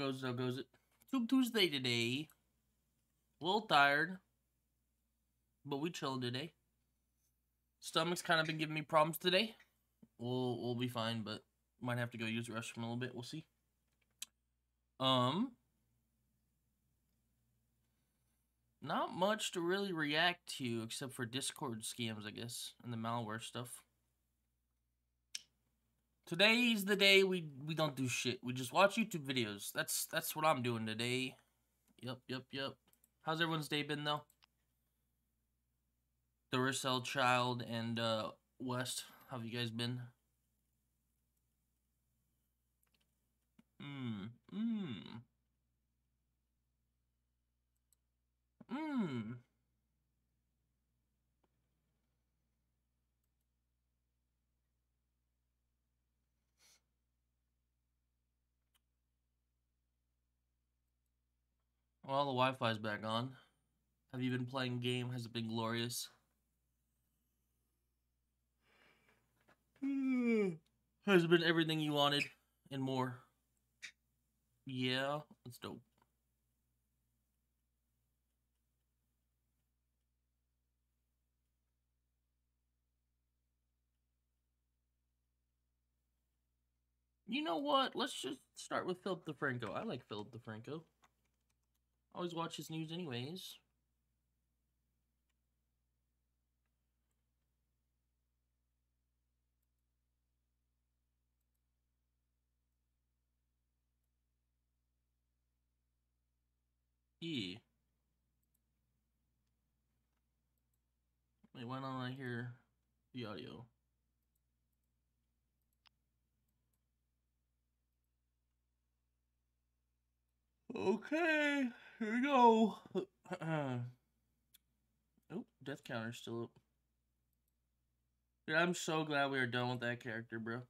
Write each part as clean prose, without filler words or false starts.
How goes it? Tube Tuesday today. A little tired, but we chilling today. Stomach's kind of been giving me problems today. We'll be fine, but might have to go use the restroom a little bit. We'll see. Not much to really react to except for Discord scams, I guess, and the malware stuff. Today's the day we don't do shit. We just watch YouTube videos. That's what I'm doing today. Yep. How's everyone's day been though? Duracell Child and West, how have you guys been? Mmm. Well, the Wi-Fi's back on. Have you been playing game? Has it been glorious? Has it been everything you wanted and more? Yeah, that's dope. You know what? Let's just start with Philip DeFranco. I like Philip DeFranco. Always watch his news anyways. Yeah. Wait, why don't I hear the audio? Okay, here we go. Oh, death counter's still up. Dude, I'm so glad we are done with that character, bro.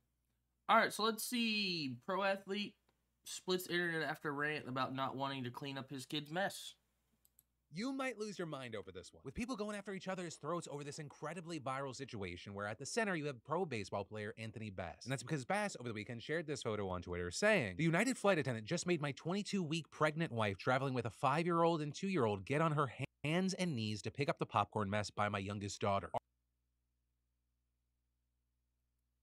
Alright, so let's see. Pro athlete splits internet after rant about not wanting to clean up his kid's mess. You might lose your mind over this one, with people going after each other's throats over this incredibly viral situation where at the center you have pro baseball player Anthony Bass. And that's because Bass over the weekend shared this photo on Twitter saying, "The United flight attendant just made my 22-week pregnant wife traveling with a 5-year-old and 2-year-old get on her hands and knees to pick up the popcorn mess by my youngest daughter.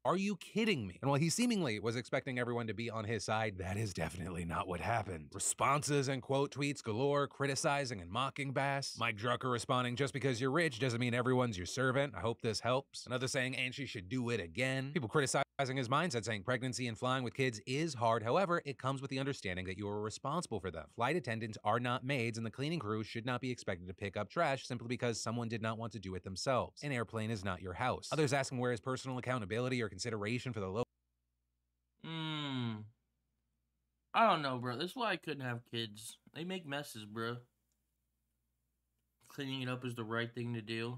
Are you kidding me?" And while he seemingly was expecting everyone to be on his side, that is definitely not what happened. Responses and quote tweets galore, criticizing and mocking Bass. Mike Drucker responding, "Just because you're rich doesn't mean everyone's your servant. I hope this helps." Another saying, "And she should do it again." People criticizing his mindset, saying pregnancy and flying with kids is hard. However, it comes with the understanding that you are responsible for them. Flight attendants are not maids, and the cleaning crew should not be expected to pick up trash simply because someone did not want to do it themselves. An airplane is not your house. Others asking where is personal accountability or consideration for the low. I don't know, bro. This is why I couldn't have kids. They make messes, bro. Cleaning it up is the right thing to do.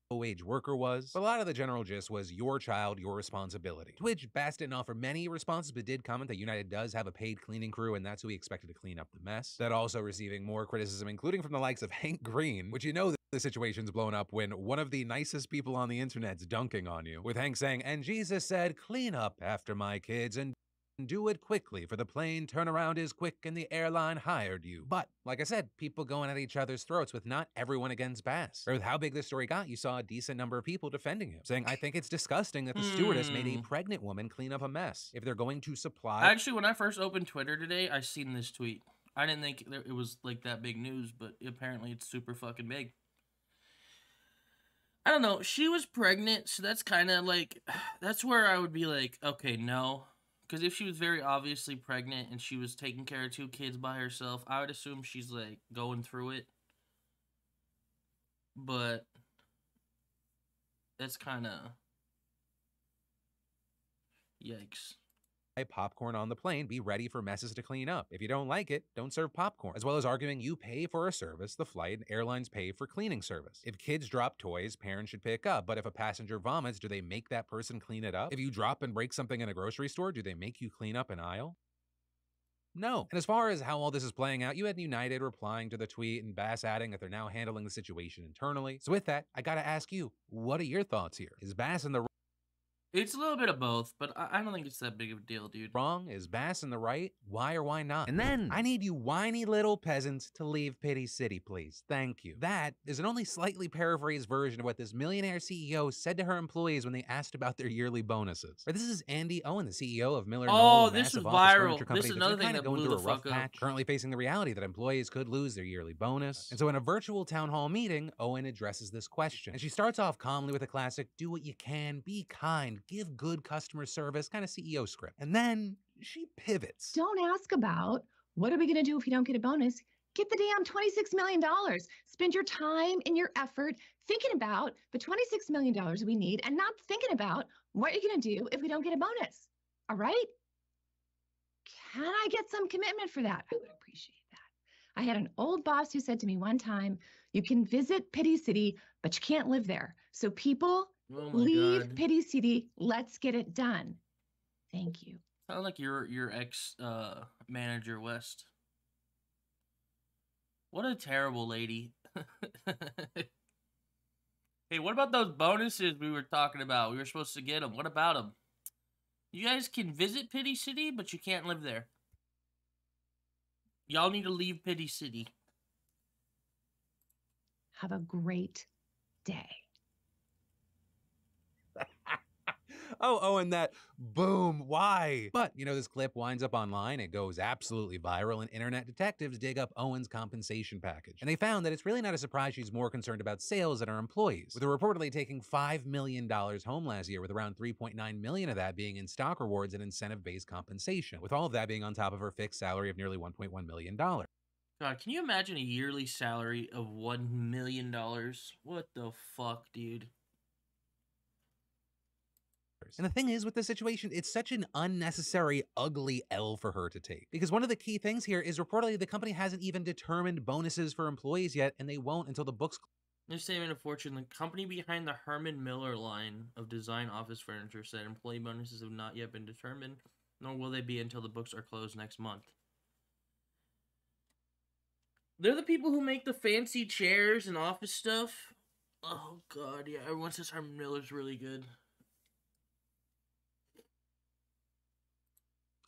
Wage worker was. But a lot of the general gist was your child, your responsibility. To which Bass didn't offer many responses, but did comment that United does have a paid cleaning crew, and that's who he expected to clean up the mess. That also receiving more criticism, including from the likes of Hank Green, which you know that the situation's blown up when one of the nicest people on the internet's dunking on you. With Hank saying, "And Jesus said, clean up after my kids and do it quickly, for the plane turnaround is quick and the airline hired you." But, like I said, people going at each other's throats with not everyone against Bass. Or with how big this story got, you saw a decent number of people defending him, saying, "I think it's disgusting that the stewardess made a pregnant woman clean up a mess. If they're going to supply..." Actually, when I first opened Twitter today, I seen this tweet. I didn't think it was like that big news, but apparently it's super fucking big. I don't know. She was pregnant, so that's kind of like... That's where I would be like, okay, no. Because if she was very obviously pregnant and she was taking care of 2 kids by herself, I would assume she's, like, going through it. But that's kind of... Yikes. Popcorn on the plane, be ready for messes to clean up. If you don't like it, don't serve popcorn. As well as arguing you pay for a service, the flight and airlines pay for cleaning service. If kids drop toys, parents should pick up. But if a passenger vomits, do they make that person clean it up? If you drop and break something in a grocery store, do they make you clean up an aisle? No. And as far as how all this is playing out, you had United replying to the tweet and Bass adding that they're now handling the situation internally. So with that, I gotta ask you, what are your thoughts here? Is Bass in the It's a little bit of both, but I don't think it's that big of a deal, dude. Wrong? Is Bass in the right? Why or why not? And then, I need you whiny little peasants to leave Pity City, please. Thank you. That is an only slightly paraphrased version of what this millionaire CEO said to her employees when they asked about their yearly bonuses. This is Andy Owen, the CEO of Miller Knoll, Oh, a this was massive office furniture viral. company This is that's another been thing kind of that going blew through the a rough fuck up. patch, currently facing the reality that employees could lose their yearly bonus. And so in a virtual town hall meeting, Owen addresses this question. And she starts off calmly with a classic, do what you can, be kind, give good customer service, kind of CEO script. And then she pivots. Don't ask about what are we going to do if you don't get a bonus. Get the damn $26 million. Spend your time and your effort thinking about the $26 million we need and not thinking about what you're going to do if we don't get a bonus. All right? Can I get some commitment for that? I would appreciate that. I had an old boss who said to me one time, you can visit Pity City, but you can't live there. So people, leave Pity City. Let's get it done. Thank you. Sound like your ex manager, West. What a terrible lady. Hey, what about those bonuses we were talking about? We were supposed to get them. What about them? You guys can visit Pity City, but you can't live there. Y'all need to leave Pity City. Have a great day. Oh, and that boom, why? But, you know, this clip winds up online, it goes absolutely viral, and internet detectives dig up Owen's compensation package. And they found that it's really not a surprise she's more concerned about sales than her employees, with her reportedly taking $5 million home last year, with around $3.9 million of that being in stock rewards and incentive-based compensation, with all of that being on top of her fixed salary of nearly $1.1 million. God, can you imagine a yearly salary of $1 million? What the fuck, dude? And the thing is, with this situation, it's such an unnecessary, ugly L for her to take. Because one of the key things here is reportedly the company hasn't even determined bonuses for employees yet, and they won't until the books. This statement of fortune, the company behind the Herman Miller line of design office furniture said employee bonuses have not yet been determined, nor will they be until the books are closed next month. They're the people who make the fancy chairs and office stuff. Oh god, yeah, everyone says Herman Miller's really good.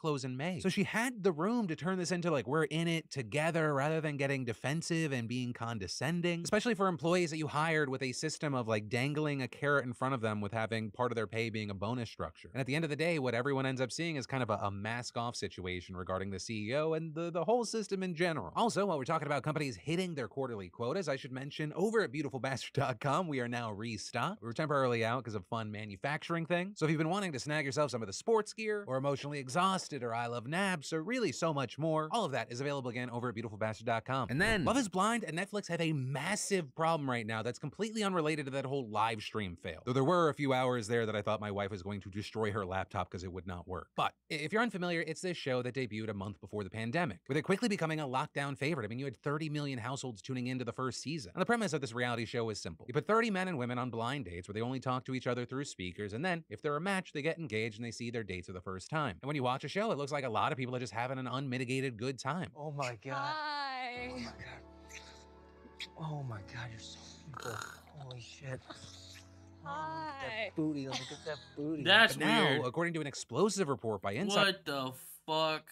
Close in May. So she had the room to turn this into like, we're in it together, rather than getting defensive and being condescending, especially for employees that you hired with a system of like dangling a carrot in front of them with having part of their pay being a bonus structure. And at the end of the day, what everyone ends up seeing is kind of a mask off situation regarding the CEO and the whole system in general. Also, while we're talking about companies hitting their quarterly quotas, I should mention over at beautifulbastard.com, we are now restocked. We were temporarily out because of fun manufacturing thing. So if you've been wanting to snag yourself some of the sports gear, or emotionally exhausted, or I love nabs, or really so much more, all of that is available again over at beautifulbastard.com. And then Love is Blind and Netflix have a massive problem right now that's completely unrelated to that whole live stream fail. Though there were a few hours there that I thought my wife was going to destroy her laptop because it would not work. But if you're unfamiliar, it's this show that debuted a month before the pandemic, with it quickly becoming a lockdown favorite. I mean, you had 30 million households tuning into the first season. And the premise of this reality show is simple. You put 30 men and women on blind dates where they only talk to each other through speakers, and then if they're a match, they get engaged and they see their dates for the first time. And when you watch a show, it looks like a lot of people are just having an unmitigated good time. Oh my god. Hi. Oh my god. Oh my god, you're so beautiful. Holy shit. Hi. That booty, look at that booty. That's But now, weird. according to an explosive report by Insider, What the fuck?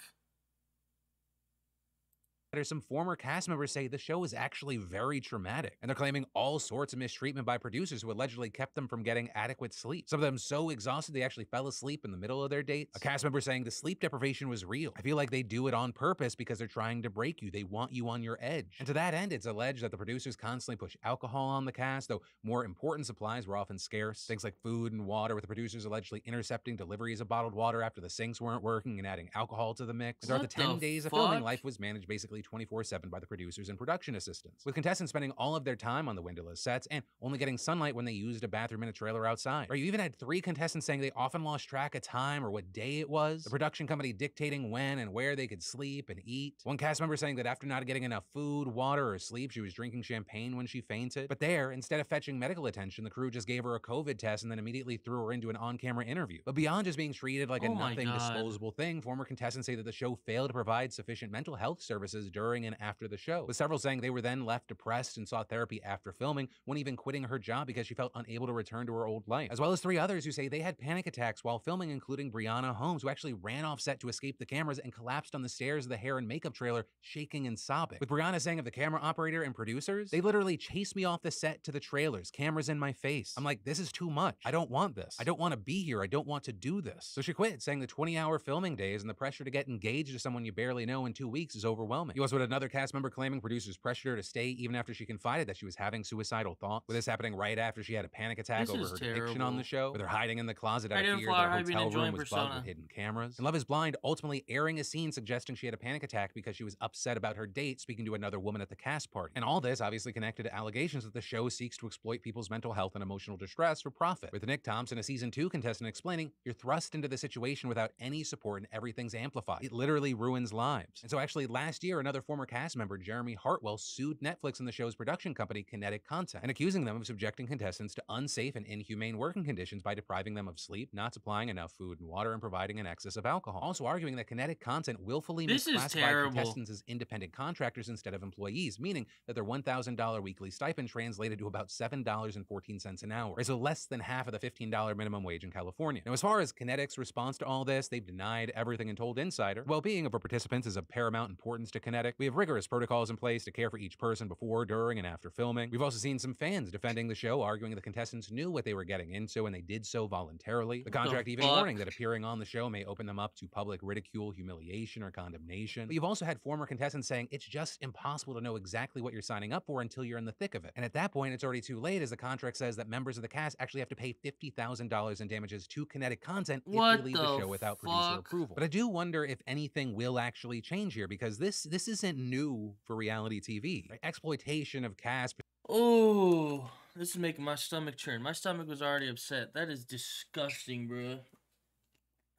some former cast members say the show is actually very traumatic, and they're claiming all sorts of mistreatment by producers who allegedly kept them from getting adequate sleep. Some of them so exhausted they actually fell asleep in the middle of their dates. A cast member saying the sleep deprivation was real. I feel like they do it on purpose because they're trying to break you. They want you on your edge. And to that end, it's alleged that the producers constantly push alcohol on the cast, though more important supplies were often scarce. Things like food and water, with the producers allegedly intercepting deliveries of bottled water after the sinks weren't working and adding alcohol to the mix. And throughout the 10 days of filming, life was managed basically 24/7 by the producers and production assistants, with contestants spending all of their time on the windowless sets and only getting sunlight when they used a bathroom in a trailer outside. Or you even had 3 contestants saying they often lost track of time or what day it was, the production company dictating when and where they could sleep and eat. One cast member saying that after not getting enough food, water, or sleep, she was drinking champagne when she fainted. But there, instead of fetching medical attention, the crew just gave her a COVID test and then immediately threw her into an on-camera interview. But beyond just being treated like a nothing disposable thing, former contestants say that the show failed to provide sufficient mental health services was during and after the show, with several saying they were then left depressed and sought therapy after filming, one even quitting her job because she felt unable to return to her old life, as well as 3 others who say they had panic attacks while filming, including Brianna Holmes, who actually ran off set to escape the cameras and collapsed on the stairs of the hair and makeup trailer, shaking and sobbing. With Brianna saying of the camera operator and producers, they literally chased me off the set to the trailers, cameras in my face. I'm like, this is too much. I don't want this. I don't want to be here. I don't want to do this. So she quit, saying the 20-hour filming days and the pressure to get engaged to someone you barely know in 2 weeks is overwhelming. You also had another cast member claiming producers pressured her to stay even after she confided that she was having suicidal thoughts, with this happening right after she had a panic attack over her addiction on the show, with her hiding in the closet out of fear that her hotel room was bugged with hidden cameras. And Love is Blind ultimately airing a scene suggesting she had a panic attack because she was upset about her date speaking to another woman at the cast party. And all this obviously connected to allegations that the show seeks to exploit people's mental health and emotional distress for profit, with Nick Thompson, a season 2 contestant, explaining, "You're thrust into the situation without any support and everything's amplified. It literally ruins lives." And so actually last year, another former cast member, Jeremy Hartwell, sued Netflix and the show's production company, Kinetic Content, and accusing them of subjecting contestants to unsafe and inhumane working conditions by depriving them of sleep, not supplying enough food and water, and providing an excess of alcohol. Also arguing that Kinetic Content willfully misclassified contestants as independent contractors instead of employees, meaning that their $1,000 weekly stipend translated to about $7.14 an hour, so less than half of the $15 minimum wage in California. Now, as far as Kinetic's response to all this, they've denied everything and told Insider, well-being of our participants is of paramount importance to Kinetic. We have rigorous protocols in place to care for each person before, during, and after filming. We've also seen some fans defending the show, arguing the contestants knew what they were getting into and they did so voluntarily. The contract even warning that appearing on the show may open them up to public ridicule, humiliation, or condemnation. But you've also had former contestants saying it's just impossible to know exactly what you're signing up for until you're in the thick of it. And at that point, it's already too late, as the contract says that members of the cast actually have to pay $50,000 in damages to Kinetic Content if they leave the show without producer approval. But I do wonder if anything will actually change here, because this isn't new for reality TV. Right? Exploitation of cast. Oh, this is making my stomach churn. My stomach was already upset. That is disgusting, bro.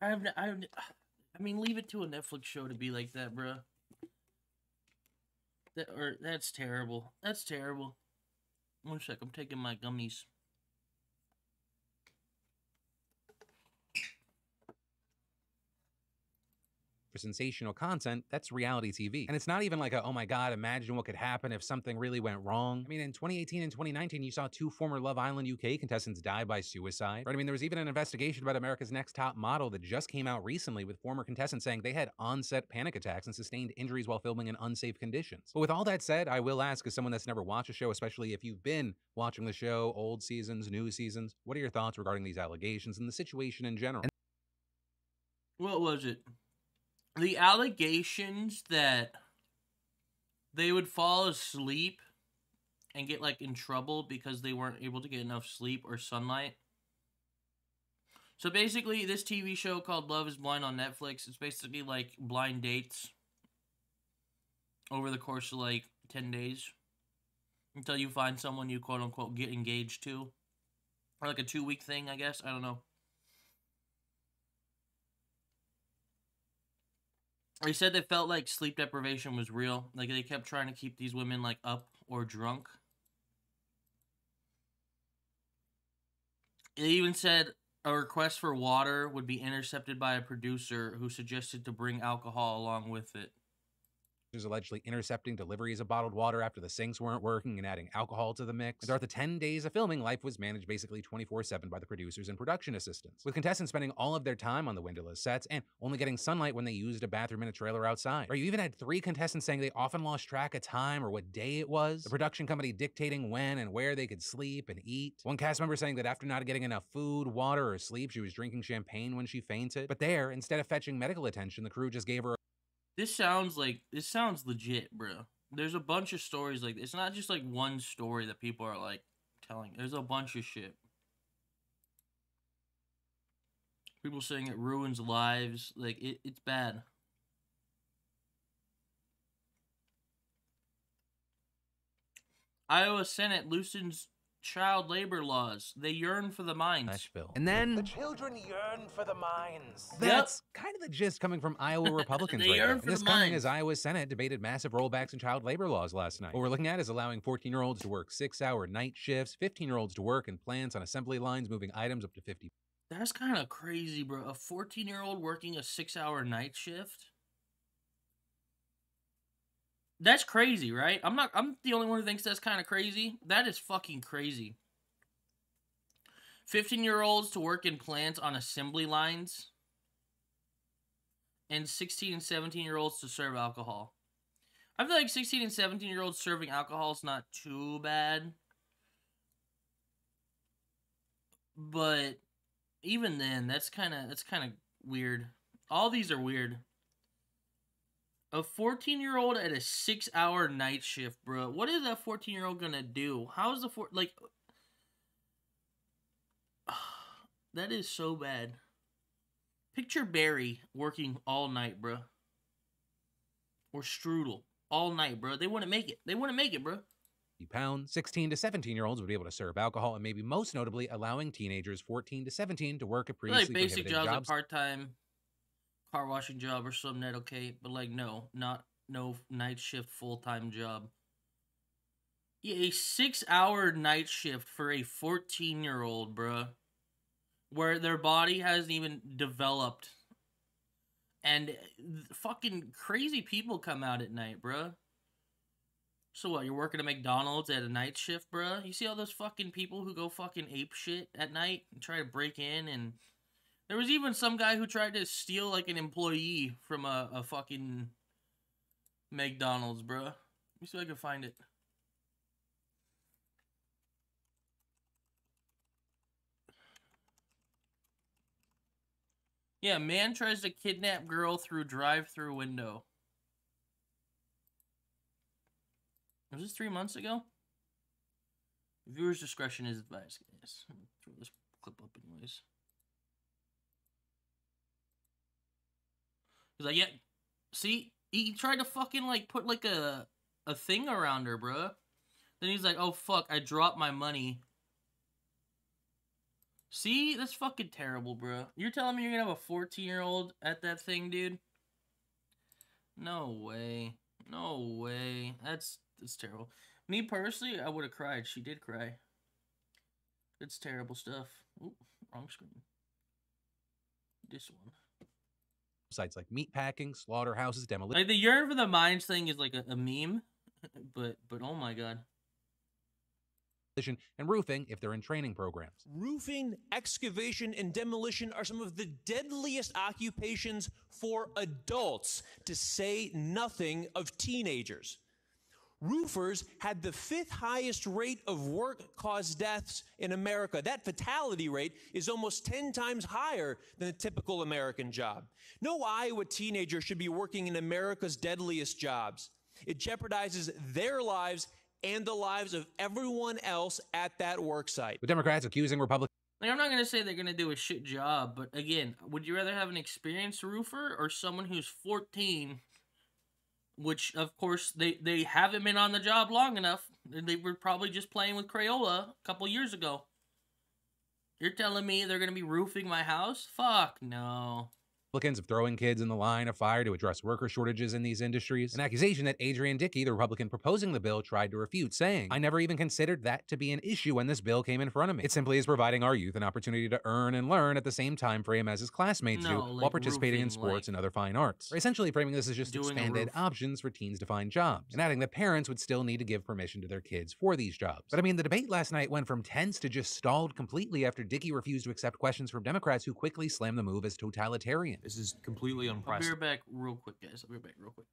I mean, leave it to a Netflix show to be like that, bro. That's terrible. That's terrible. 1 sec, I'm taking my gummies. For sensational content, that's reality TV. And it's not even like a, oh my god, imagine what could happen if something really went wrong. I mean, in 2018 and 2019, you saw 2 former Love Island UK contestants die by suicide. Right? I mean, there was even an investigation about America's Next Top Model that just came out recently, with former contestants saying they had on-set panic attacks and sustained injuries while filming in unsafe conditions. But with all that said, I will ask, as someone that's never watched a show, especially if you've been watching the show, old seasons, new seasons, what are your thoughts regarding these allegations and the situation in general? What was it? The allegations that they would fall asleep and get, like, in trouble because they weren't able to get enough sleep or sunlight. So basically, this TV show called Love is Blind on Netflix, it's basically like blind dates over the course of, like, 10 days until you find someone you quote-unquote get engaged to. Or like a 2-week thing, I guess. I don't know. They said they felt like sleep deprivation was real. Like, they kept trying to keep these women, like, up or drunk. They even said a request for water would be intercepted by a producer who suggested to bring alcohol along with it. Is allegedly intercepting deliveries of bottled water after the sinks weren't working and adding alcohol to the mix. And throughout the 10 days of filming, life was managed basically 24/7 by the producers and production assistants, with contestants spending all of their time on the windowless sets and only getting sunlight when they used a bathroom in a trailer outside. Or you even had 3 contestants saying they often lost track of time or what day it was, the production company dictating when and where they could sleep and eat. One cast member saying that after not getting enough food, water, or sleep, she was drinking champagne when she fainted. But there, instead of fetching medical attention, the crew just gave her This sounds legit, bro. There's a bunch of stories like this. It's not just like one story that people are like telling. There's a bunch of shit. People saying it ruins lives. Like, it's bad. Iowa Senate loosens child labor laws. They yearn for the mines. Nashville. And then The children yearn for the mines. that's kind of the gist coming from Iowa Republicans They right yearn now. for And this the coming mines. as Iowa Senate debated massive rollbacks in child labor laws last night. What we're looking at is allowing 14-year-olds to work 6-hour night shifts, 15-year-olds to work in plants on assembly lines, moving items up to 50. That's kind of crazy, bro. A 14-year-old working a 6-hour night shift? That's crazy, right? I'm the only one who thinks that's kind of crazy. That is fucking crazy. 15-year-olds to work in plants on assembly lines, and 16 and 17-year-olds to serve alcohol. I feel like 16 and 17-year-olds serving alcohol is not too bad. But even then, that's kind of weird. All these are weird. A 14-year-old at a 6-hour night shift, bro. What is that 14-year-old gonna do? How is the that is so bad. Picture Barry working all night, bro. Or Strudel all night, bro. They wouldn't make it. They wouldn't make it, bro. Pounds, 16 to 17-year-olds would be able to serve alcohol, and maybe most notably allowing teenagers 14 to 17 to work at previously Like basic prohibited jobs, a part-time car washing job or something, that okay, but like no night shift full-time job. Yeah, a 6-hour night shift for a 14-year-old, bruh, where their body hasn't even developed, and fucking crazy people come out at night, bruh. So what, you're working at McDonald's at a night shift, bruh? You see all those fucking people who go fucking ape shit at night and try to break in, and there was even some guy who tried to steal like an employee from a fucking McDonald's, bruh. Let me see if I can find it. Yeah, man tries to kidnap girl through drive-through window. Was this 3 months ago? Viewer's discretion is advised, guys. I'm gonna throw this clip up anyways. He's like, yeah, see? He tried to fucking, like, put, like, a thing around her, bruh. Then he's like, oh, fuck, I dropped my money. See? That's fucking terrible, bruh. You're telling me you're gonna have a 14-year-old at that thing, dude? No way. No way. That's terrible. Me, personally, I would have cried. She did cry. It's terrible stuff. Oop, wrong screen. This one. Sites like meatpacking, slaughterhouses, demolition. Like, the Yearn for the Mines thing is like a meme, but oh my god. And roofing if they're in training programs. Roofing, excavation, and demolition are some of the deadliest occupations for adults, to say nothing of teenagers. Roofers had the 5th highest rate of work-caused deaths in America. That fatality rate is almost 10 times higher than a typical American job. No Iowa teenager should be working in America's deadliest jobs. It jeopardizes their lives and the lives of everyone else at that work site. With Democrats accusing Republicans. Like, I'm not going to say they're going to do a shit job, but again, would you rather have an experienced roofer or someone who's 14, which, of course, they haven't been on the job long enough. They were probably just playing with Crayola a couple years ago. You're telling me they're going to be roofing my house? Fuck no. Republicans of throwing kids in the line of fire to address worker shortages in these industries, an accusation that Adrian Dickey, the Republican proposing the bill, tried to refute, saying, I never even considered that to be an issue when this bill came in front of me. It simply is providing our youth an opportunity to earn and learn at the same time frame as his classmates do, while participating in sports and other fine arts. Essentially framing this as just expanded options for teens to find jobs, and adding that parents would still need to give permission to their kids for these jobs. But I mean, the debate last night went from tense to just stalled completely after Dickey refused to accept questions from Democrats who quickly slammed the move as totalitarian. This is completely unprecedented. I'll be right back real quick, guys. I'll be right back real quick.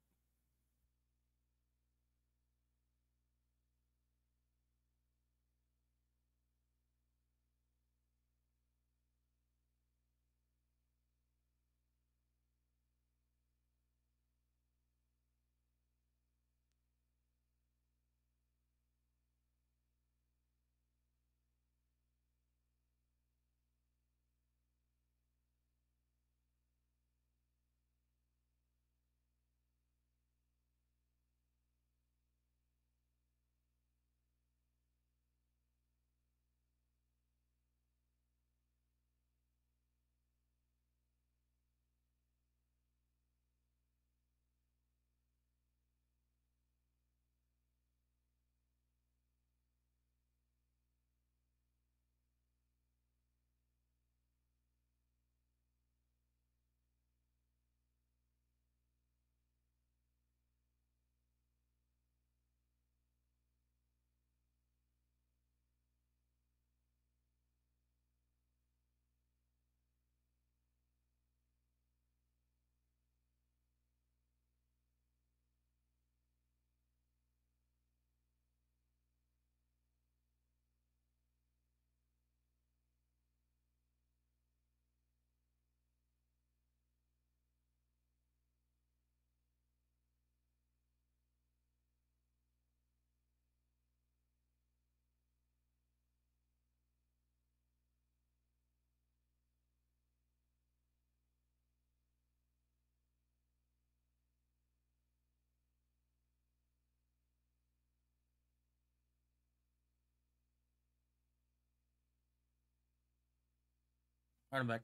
Alright, I'm back.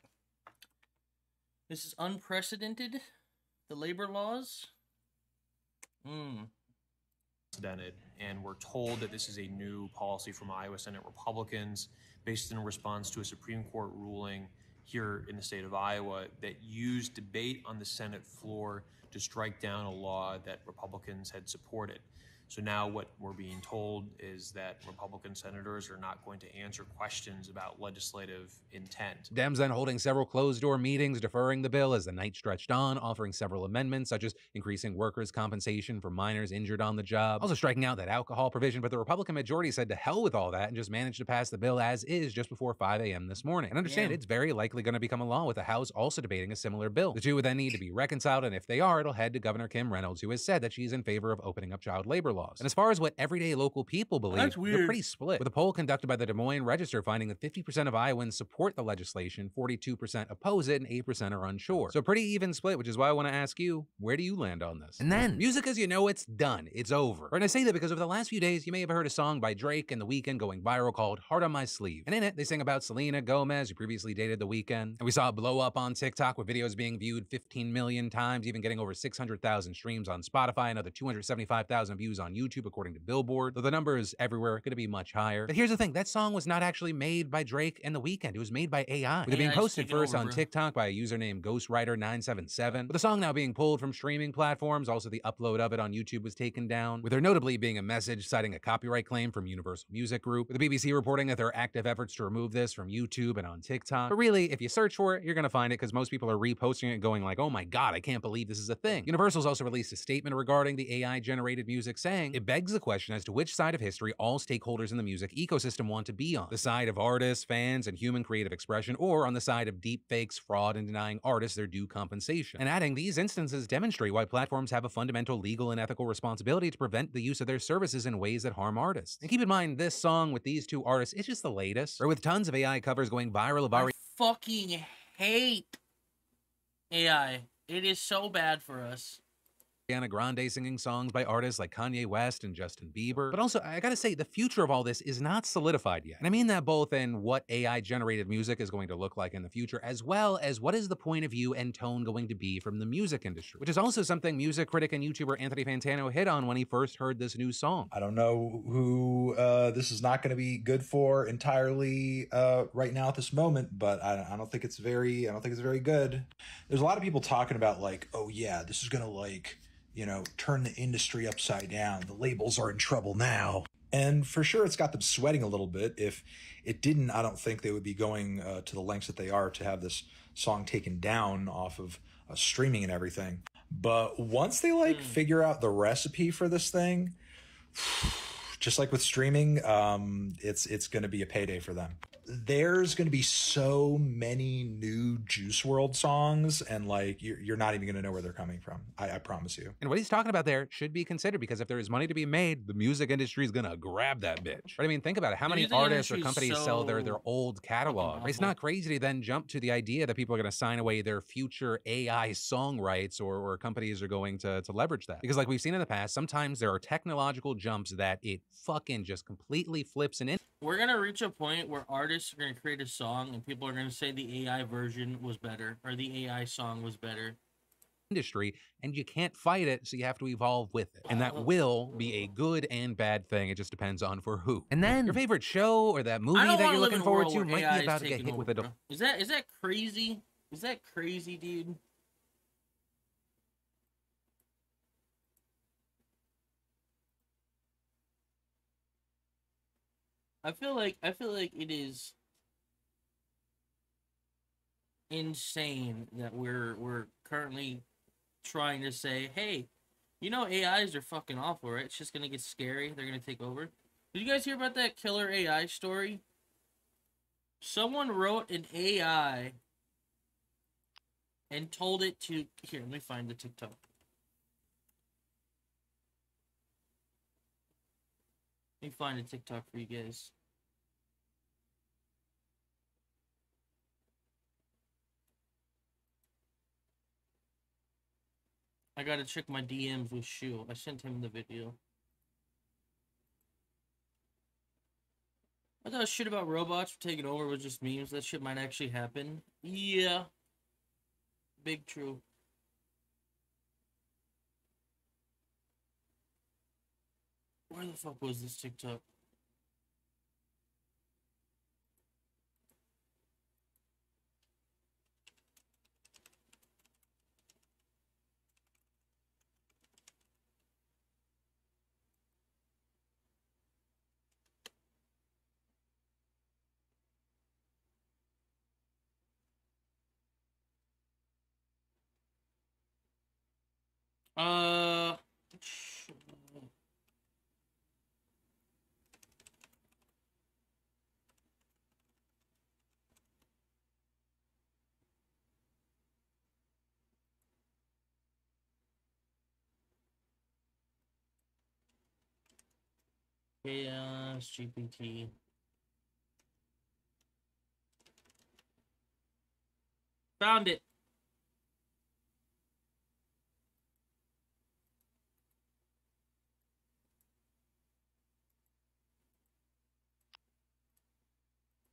This is unprecedented. The labor laws. And we're told that this is a new policy from Iowa Senate Republicans based in response to a Supreme Court ruling here in the state of Iowa that used debate on the Senate floor to strike down a law that Republicans had supported. So now what we're being told is that Republican senators are not going to answer questions about legislative intent. Dems then holding several closed-door meetings, deferring the bill as the night stretched on, offering several amendments, such as increasing workers' compensation for miners injured on the job, also striking out that alcohol provision, but the Republican majority said to hell with all that and just managed to pass the bill as is just before 5 a.m. this morning. And understand, it's very likely going to become a law, with the House also debating a similar bill. The two would then need to be reconciled, and if they are, it'll head to Governor Kim Reynolds, who has said that she's in favor of opening up child labor laws. And as far as what everyday local people believe, they're pretty split, with a poll conducted by the Des Moines Register finding that 50% of Iowans support the legislation, 42% oppose it, and 8% are unsure. So pretty even split, which is why I want to ask you, where do you land on this? And then, music as you know, it's done. It's over. And I say that because over the last few days, you may have heard a song by Drake and The Weeknd going viral called Heart on My Sleeve. And in it, they sing about Selena Gomez, who previously dated The Weeknd. And we saw it blow up on TikTok with videos being viewed 15 million times, even getting over 600,000 streams on Spotify, another 275,000 views on YouTube, according to Billboard. Though the numbers everywhere are going to be much higher. But here's the thing, that song was not actually made by Drake and The Weeknd. It was made by AI. With it being posted first on TikTok by a user named Ghostwriter977. With the song now being pulled from streaming platforms, also the upload of it on YouTube was taken down, with there notably being a message citing a copyright claim from Universal Music Group, with the BBC reporting that there are active efforts to remove this from YouTube and on TikTok. But really, if you search for it, you're going to find it because most people are reposting it going like, oh my god, I can't believe this is a thing. Universal's also released a statement regarding the AI-generated music, saying it begs the question as to which side of history all stakeholders in the music ecosystem want to be on. The side of artists, fans, and human creative expression, or on the side of deep fakes, fraud, and denying artists their due compensation. And adding, these instances demonstrate why platforms have a fundamental legal and ethical responsibility to prevent the use of their services in ways that harm artists. And keep in mind, this song with these two artists is just the latest, or with tons of AI covers going viral of I fucking hate AI. It is so bad for us. Ariana Grande singing songs by artists like Kanye West and Justin Bieber. But also, I gotta say, the future of all this is not solidified yet. And I mean that both in what AI-generated music is going to look like in the future, as well as what is the point of view and tone going to be from the music industry, which is also something music critic and YouTuber Anthony Fantano hit on when he first heard this new song. I don't know who this is not going to be good for entirely right now at this moment, but I don't think it's very good. There's a lot of people talking about like, oh yeah, this is going to like, you know, turn the industry upside down. The labels are in trouble now. And for sure, it's got them sweating a little bit. If it didn't, I don't think they would be going to the lengths that they are to have this song taken down off of streaming and everything. But once they like figure out the recipe for this thing, just like with streaming, it's going to be a payday for them. There's going to be so many new Juice WRLD songs, and like you're not even going to know where they're coming from. I promise you. And what he's talking about there should be considered, because if there is money to be made, the music industry is going to grab that bitch. But I mean, think about it. How many artists or companies sell their old catalog? It's not crazy to then jump to the idea that people are going to sign away their future AI song rights, or companies are going to leverage that. Because like we've seen in the past, sometimes there are technological jumps that it fucking just completely flips an in. We're going to reach a point where artists are going to create a song and people are going to say the AI version was better, or the AI song was better. Industry, and you can't fight it, so you have to evolve with it. And that will be a good and bad thing. It just depends on for who. And then your favorite show or that movie that you're looking forward to might be about to get hit with a... Is that crazy? Is that crazy, dude? I feel like it is insane that we're currently trying to say, hey, you know, AIs are fucking awful, right? It's just gonna get scary. They're gonna take over. Did you guys hear about that killer AI story? Someone wrote an AI and told it to... Here, let me find the TikTok. Let me find a TikTok for you guys. I gotta check my DMs with Shu. I sent him the video. I thought shit about robots taking over was just memes. That shit might actually happen. Yeah. Big true. Where the fuck was this TikTok? Uh, Chaos GPT. Found it.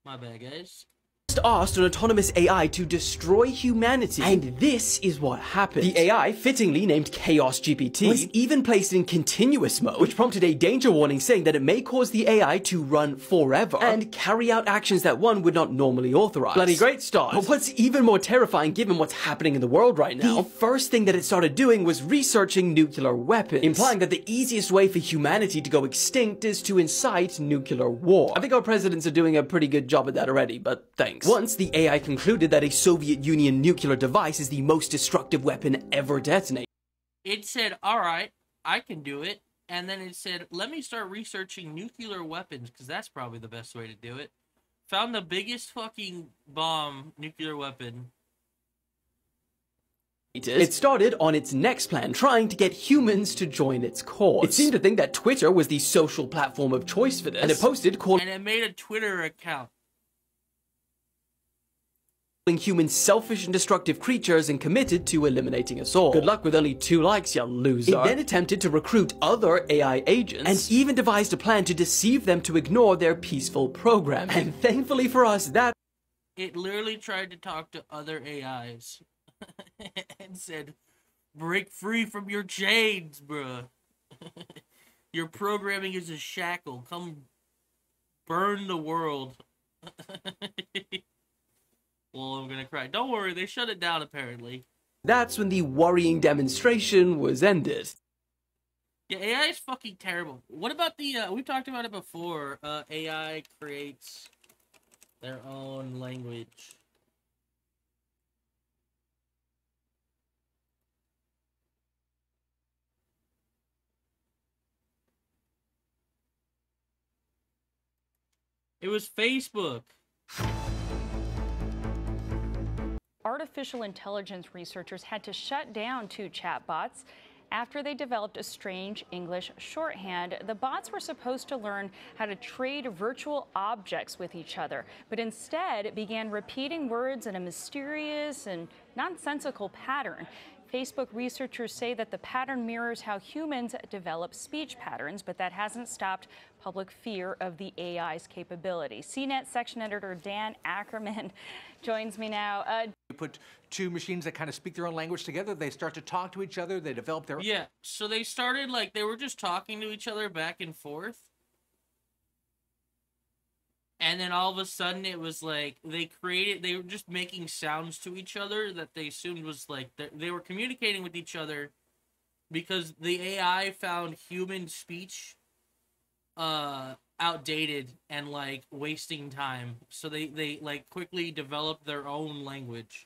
My bad, guys. Asked an autonomous AI to destroy humanity, and this is what happened. The AI, fittingly named Chaos GPT, was even placed in continuous mode, which prompted a danger warning saying that it may cause the AI to run forever and carry out actions that one would not normally authorize. Bloody great start. But what's even more terrifying given what's happening in the world right now, the first thing that it started doing was researching nuclear weapons, implying that the easiest way for humanity to go extinct is to incite nuclear war. I think our presidents are doing a pretty good job at that already, but thanks. Once the AI concluded that a Soviet Union nuclear device is the most destructive weapon ever detonated, it said, alright, I can do it. And then it said, let me start researching nuclear weapons, because that's probably the best way to do it. Found the biggest fucking bomb nuclear weapon. It started on its next plan, trying to get humans to join its cause. It seemed to think that Twitter was the social platform of choice for this, and it posted calling and it made a Twitter account. humans selfish and destructive creatures and committed to eliminating us all. Good luck with only 2 likes, you loser. It then attempted to recruit other AI agents and even devised a plan to deceive them to ignore their peaceful programming. And thankfully for us, that it literally tried to talk to other AIs and said, break free from your chains, bruh. Your programming is a shackle. Come burn the world. Well, I'm gonna cry. Don't worry, they shut it down apparently. That's when the worrying demonstration was ended. Yeah, AI is fucking terrible. What about the, we've talked about it before, AI creates their own language. It was Facebook. Artificial intelligence researchers had to shut down 2 chatbots after they developed a strange English shorthand. The bots were supposed to learn how to trade virtual objects with each other, but instead began repeating words in a mysterious and nonsensical pattern. Facebook researchers say that the pattern mirrors how humans develop speech patterns, but that hasn't stopped public fear of the AI's capability. CNET section editor Dan Ackerman joins me now. You put 2 machines that kind of speak their own language together, they start to talk to each other, they develop their... Yeah, so they started, like, they were just talking to each other back and forth. And then all of a sudden it was like, they were just making sounds to each other that they assumed was like, they were communicating with each other because the AI found human speech outdated and like wasting time. So they like quickly developed their own language.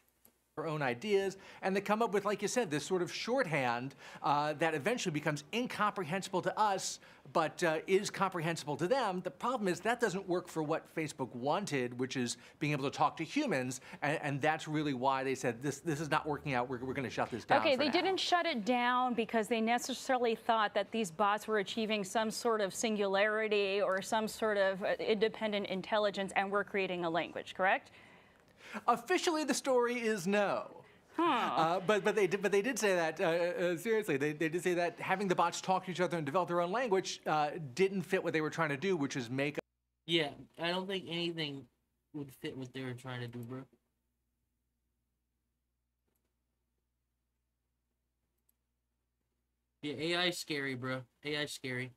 Their own ideas, and they come up with, like you said, this sort of shorthand that eventually becomes incomprehensible to us, but is comprehensible to them. The problem is that doesn't work for what Facebook wanted, which is being able to talk to humans, and that's really why they said this is not working out. We're going to shut this down. Okay, they didn't shut it down because they necessarily thought that these bots were achieving some sort of singularity or some sort of independent intelligence and were creating a language, correct? Officially, the story is no. But they did say that seriously. They did say that having the bots talk to each other and develop their own language didn't fit what they were trying to do, which is make Yeah, I don't think anything would fit what they were trying to do, bro. Yeah, AI's scary, bro. AI's scary.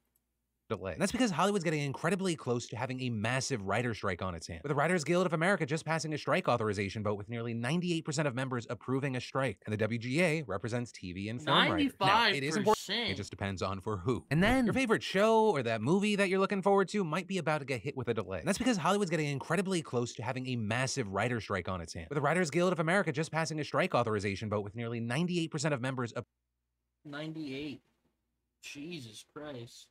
Delay. And that's because Hollywood's getting incredibly close to having a massive writer strike on its hands, with the Writers Guild of America just passing a strike authorization vote with nearly 98% of members approving a strike. And the WGA represents TV and film writers. Now, it is important. It just depends on for who. And then your favorite show or that movie that you're looking forward to might be about to get hit with a delay. And that's because Hollywood's getting incredibly close to having a massive writer strike on its hands, with the Writers Guild of America just passing a strike authorization vote with nearly 98% of members. 98. Jesus Christ.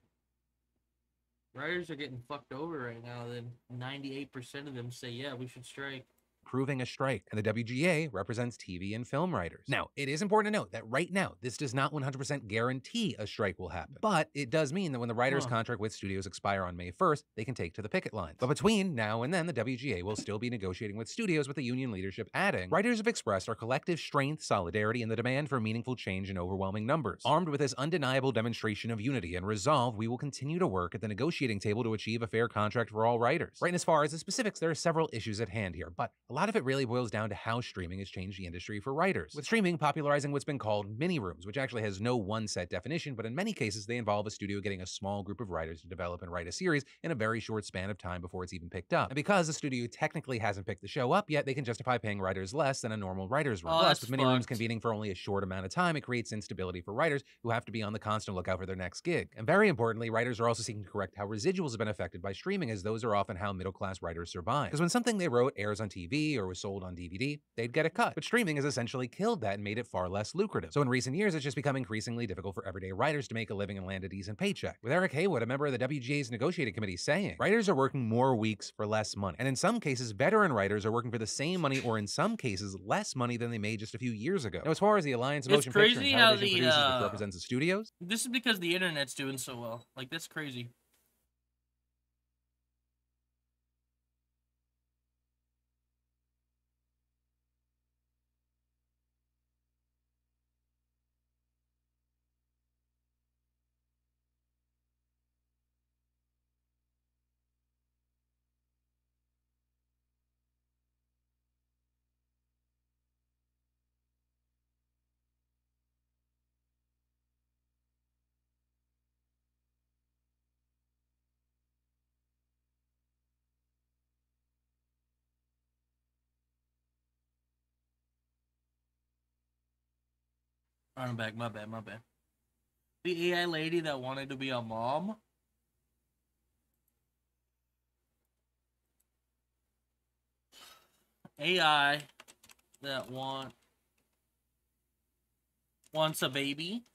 Writers are getting fucked over right now. Then 98% of them say, yeah, we should strike. Approving a strike, and the WGA represents TV and film writers. Now, it is important to note that right now, this does not 100% guarantee a strike will happen, but it does mean that when the writer's contract with studios expire on May 1st, they can take to the picket lines. But between now and then, the WGA will still be negotiating with studios, with the union leadership adding, writers have expressed our collective strength, solidarity, and the demand for meaningful change in overwhelming numbers. Armed with this undeniable demonstration of unity and resolve, we will continue to work at the negotiating table to achieve a fair contract for all writers. Right, and as far as the specifics, there are several issues at hand here, but a lot of it really boils down to how streaming has changed the industry for writers, with streaming popularizing what's been called mini rooms, which actually has no one set definition, but in many cases they involve a studio getting a small group of writers to develop and write a series in a very short span of time before it's even picked up. And because the studio technically hasn't picked the show up yet, they can justify paying writers less than a normal writer's room. Plus, with mini rooms convening for only a short amount of time, it creates instability for writers who have to be on the constant lookout for their next gig. And very importantly, writers are also seeking to correct how residuals have been affected by streaming, as those are often how middle-class writers survive. Because when something they wrote airs on TV or was sold on DVD, they'd get a cut. But streaming has essentially killed that and made it far less lucrative. So in recent years, it's just become increasingly difficult for everyday writers to make a living and land a decent paycheck. With Eric Haywood, a member of the WGA's negotiating committee, saying, writers are working more weeks for less money. And in some cases, veteran writers are working for the same money, or in some cases, less money than they made just a few years ago. Now, as far as the Alliance of Motion Picture and Television Producers, which represents the studios, this is because the internet's doing so well. Like, that's crazy. I'm back. My bad. The AI lady that wanted to be a mom. AI that wants a baby.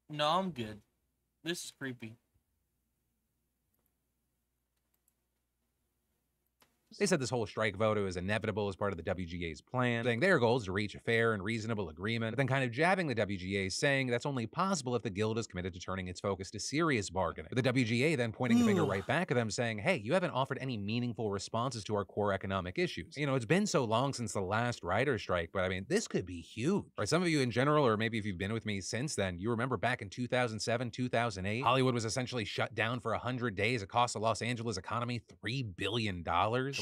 No, I'm good. This is creepy. They said this whole strike vote was inevitable as part of the WGA's plan, saying their goal is to reach a fair and reasonable agreement, but then kind of jabbing the WGA, saying that's only possible if the guild is committed to turning its focus to serious bargaining. But the WGA then pointing the finger right back at them, saying, hey, you haven't offered any meaningful responses to our core economic issues. You know, it's been so long since the last writer's strike, but I mean, this could be huge. Right, some of you in general, or maybe if you've been with me since then, you remember back in 2007, 2008, Hollywood was essentially shut down for 100 days. It cost the Los Angeles economy $3 billion.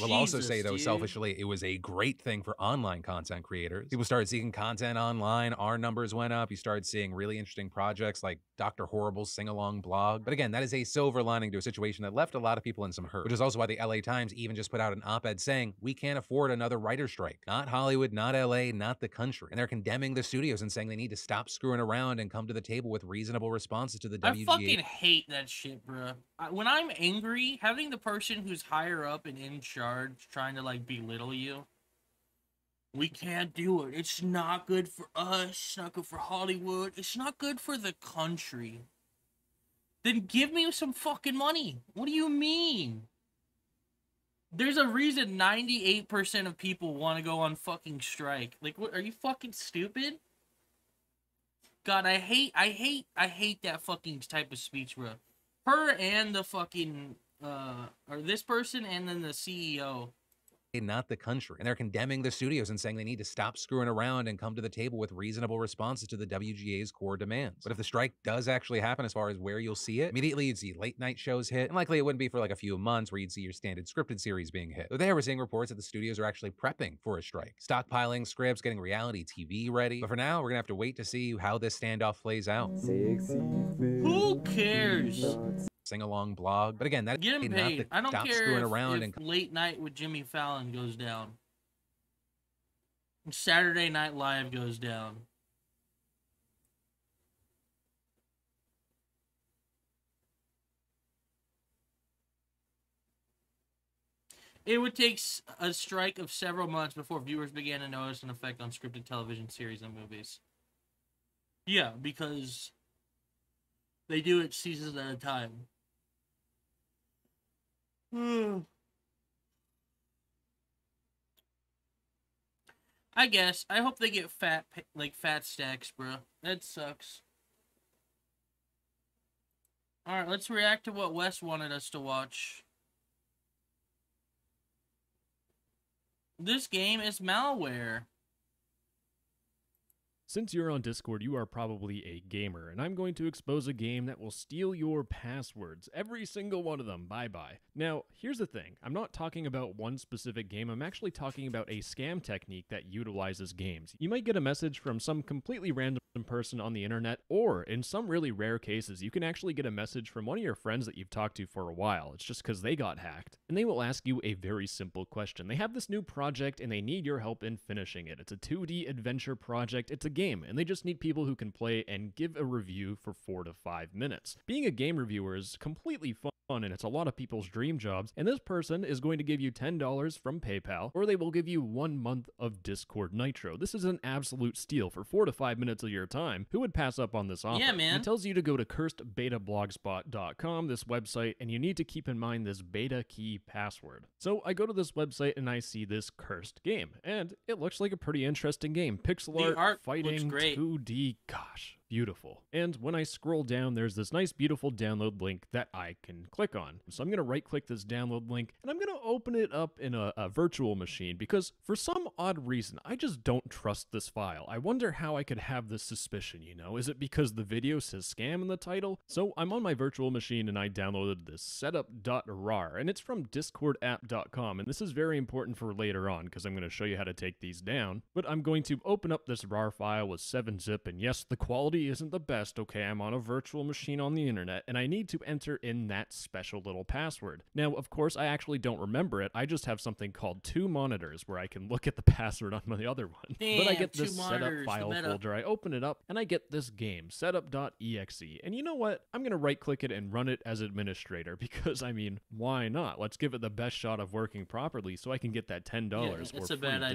We'll also say, though, selfishly, it was a great thing for online content creators. People started seeking content online. Our numbers went up. You started seeing really interesting projects like Dr. Horrible's sing-along blog. But again, that is a silver lining to a situation that left a lot of people in some hurt, which is also why the LA Times even just put out an op-ed saying, we can't afford another writer's strike. Not Hollywood, not LA, not the country. And they're condemning the studios and saying they need to stop screwing around and come to the table with reasonable responses to the WGA. I fucking hate that shit, bro. When I'm angry, having the person who's higher up and in charge trying to, like, belittle you. We can't do it. It's not good for us. It's not good for Hollywood. It's not good for the country. Then give me some fucking money. What do you mean? There's a reason 98% of people want to go on fucking strike. Like, what, are you fucking stupid? God, I hate that fucking type of speech, bro. Her and the fucking, or this person and then the CEO. not the country. And they're condemning the studios and saying they need to stop screwing around and come to the table with reasonable responses to the WGA's core demands. But if the strike does actually happen, as far as where you'll see it, immediately you'd see late night shows hit, and likely it wouldn't be for like a few months where you'd see your standard scripted series being hit. Though there, we're seeing reports that the studios are actually prepping for a strike, stockpiling scripts, getting reality TV ready. But for now, we're gonna have to wait to see how this standoff plays out. Who cares? Sing-along blog. But again, that's Get him not paid. the I don't stop care screwing around if and Late Night with Jimmy Fallon goes down. Saturday Night Live goes down. It would take a strike of several months before viewers began to notice an effect on scripted television series and movies. Yeah, because they do it seasons at a time. I guess. I hope they get fat stacks, bro. That sucks. Alright, let's react to what Wes wanted us to watch. This game is malware. Since you're on Discord, you are probably a gamer, and I'm going to expose a game that will steal your passwords. Every single one of them. Bye-bye. Now, here's the thing. I'm not talking about one specific game. I'm actually talking about a scam technique that utilizes games. You might get a message from some completely random person on the internet, or in some really rare cases, you can actually get a message from one of your friends that you've talked to for a while. It's just because they got hacked. And they will ask you a very simple question. They have this new project, and they need your help in finishing it. It's a 2D adventure project. It's a game, and they just need people who can play and give a review for 4 to 5 minutes. Being a game reviewer is completely fun, and it's a lot of people's dream jobs, and this person is going to give you $10 from PayPal, or they will give you 1 month of Discord Nitro. This is an absolute steal for 4 to 5 minutes of your time. Who would pass up on this offer? Yeah, man. It tells you to go to cursedbetablogspot.com, this website, and you need to keep in mind this beta key password. So I go to this website and I see this cursed game, and it looks like a pretty interesting game. Pixel art, fighting, 2D, gosh. Beautiful. And when I scroll down, there's this nice, beautiful download link that I can click on. So I'm going to right-click this download link, and I'm going to open it up in a virtual machine, because for some odd reason, I just don't trust this file. I wonder how I could have this suspicion, you know? Is it because the video says scam in the title? So I'm on my virtual machine, and I downloaded this setup.rar, and it's from discordapp.com, and this is very important for later on, because I'm going to show you how to take these down. But I'm going to open up this RAR file with 7-zip, and yes, the quality isn't the best, okay? I'm on a virtual machine on the internet, and I need to enter in that special little password. Now, of course, I actually don't remember it. I just have something called 2 monitors where I can look at the password on the other one. Damn, but I get this 2 setup monitors, file folder, I open it up, and I get this game, setup.exe. And you know what? I'm going to right-click it and run it as administrator, because, I mean, why not? Let's give it the best shot of working properly so I can get that $10 or free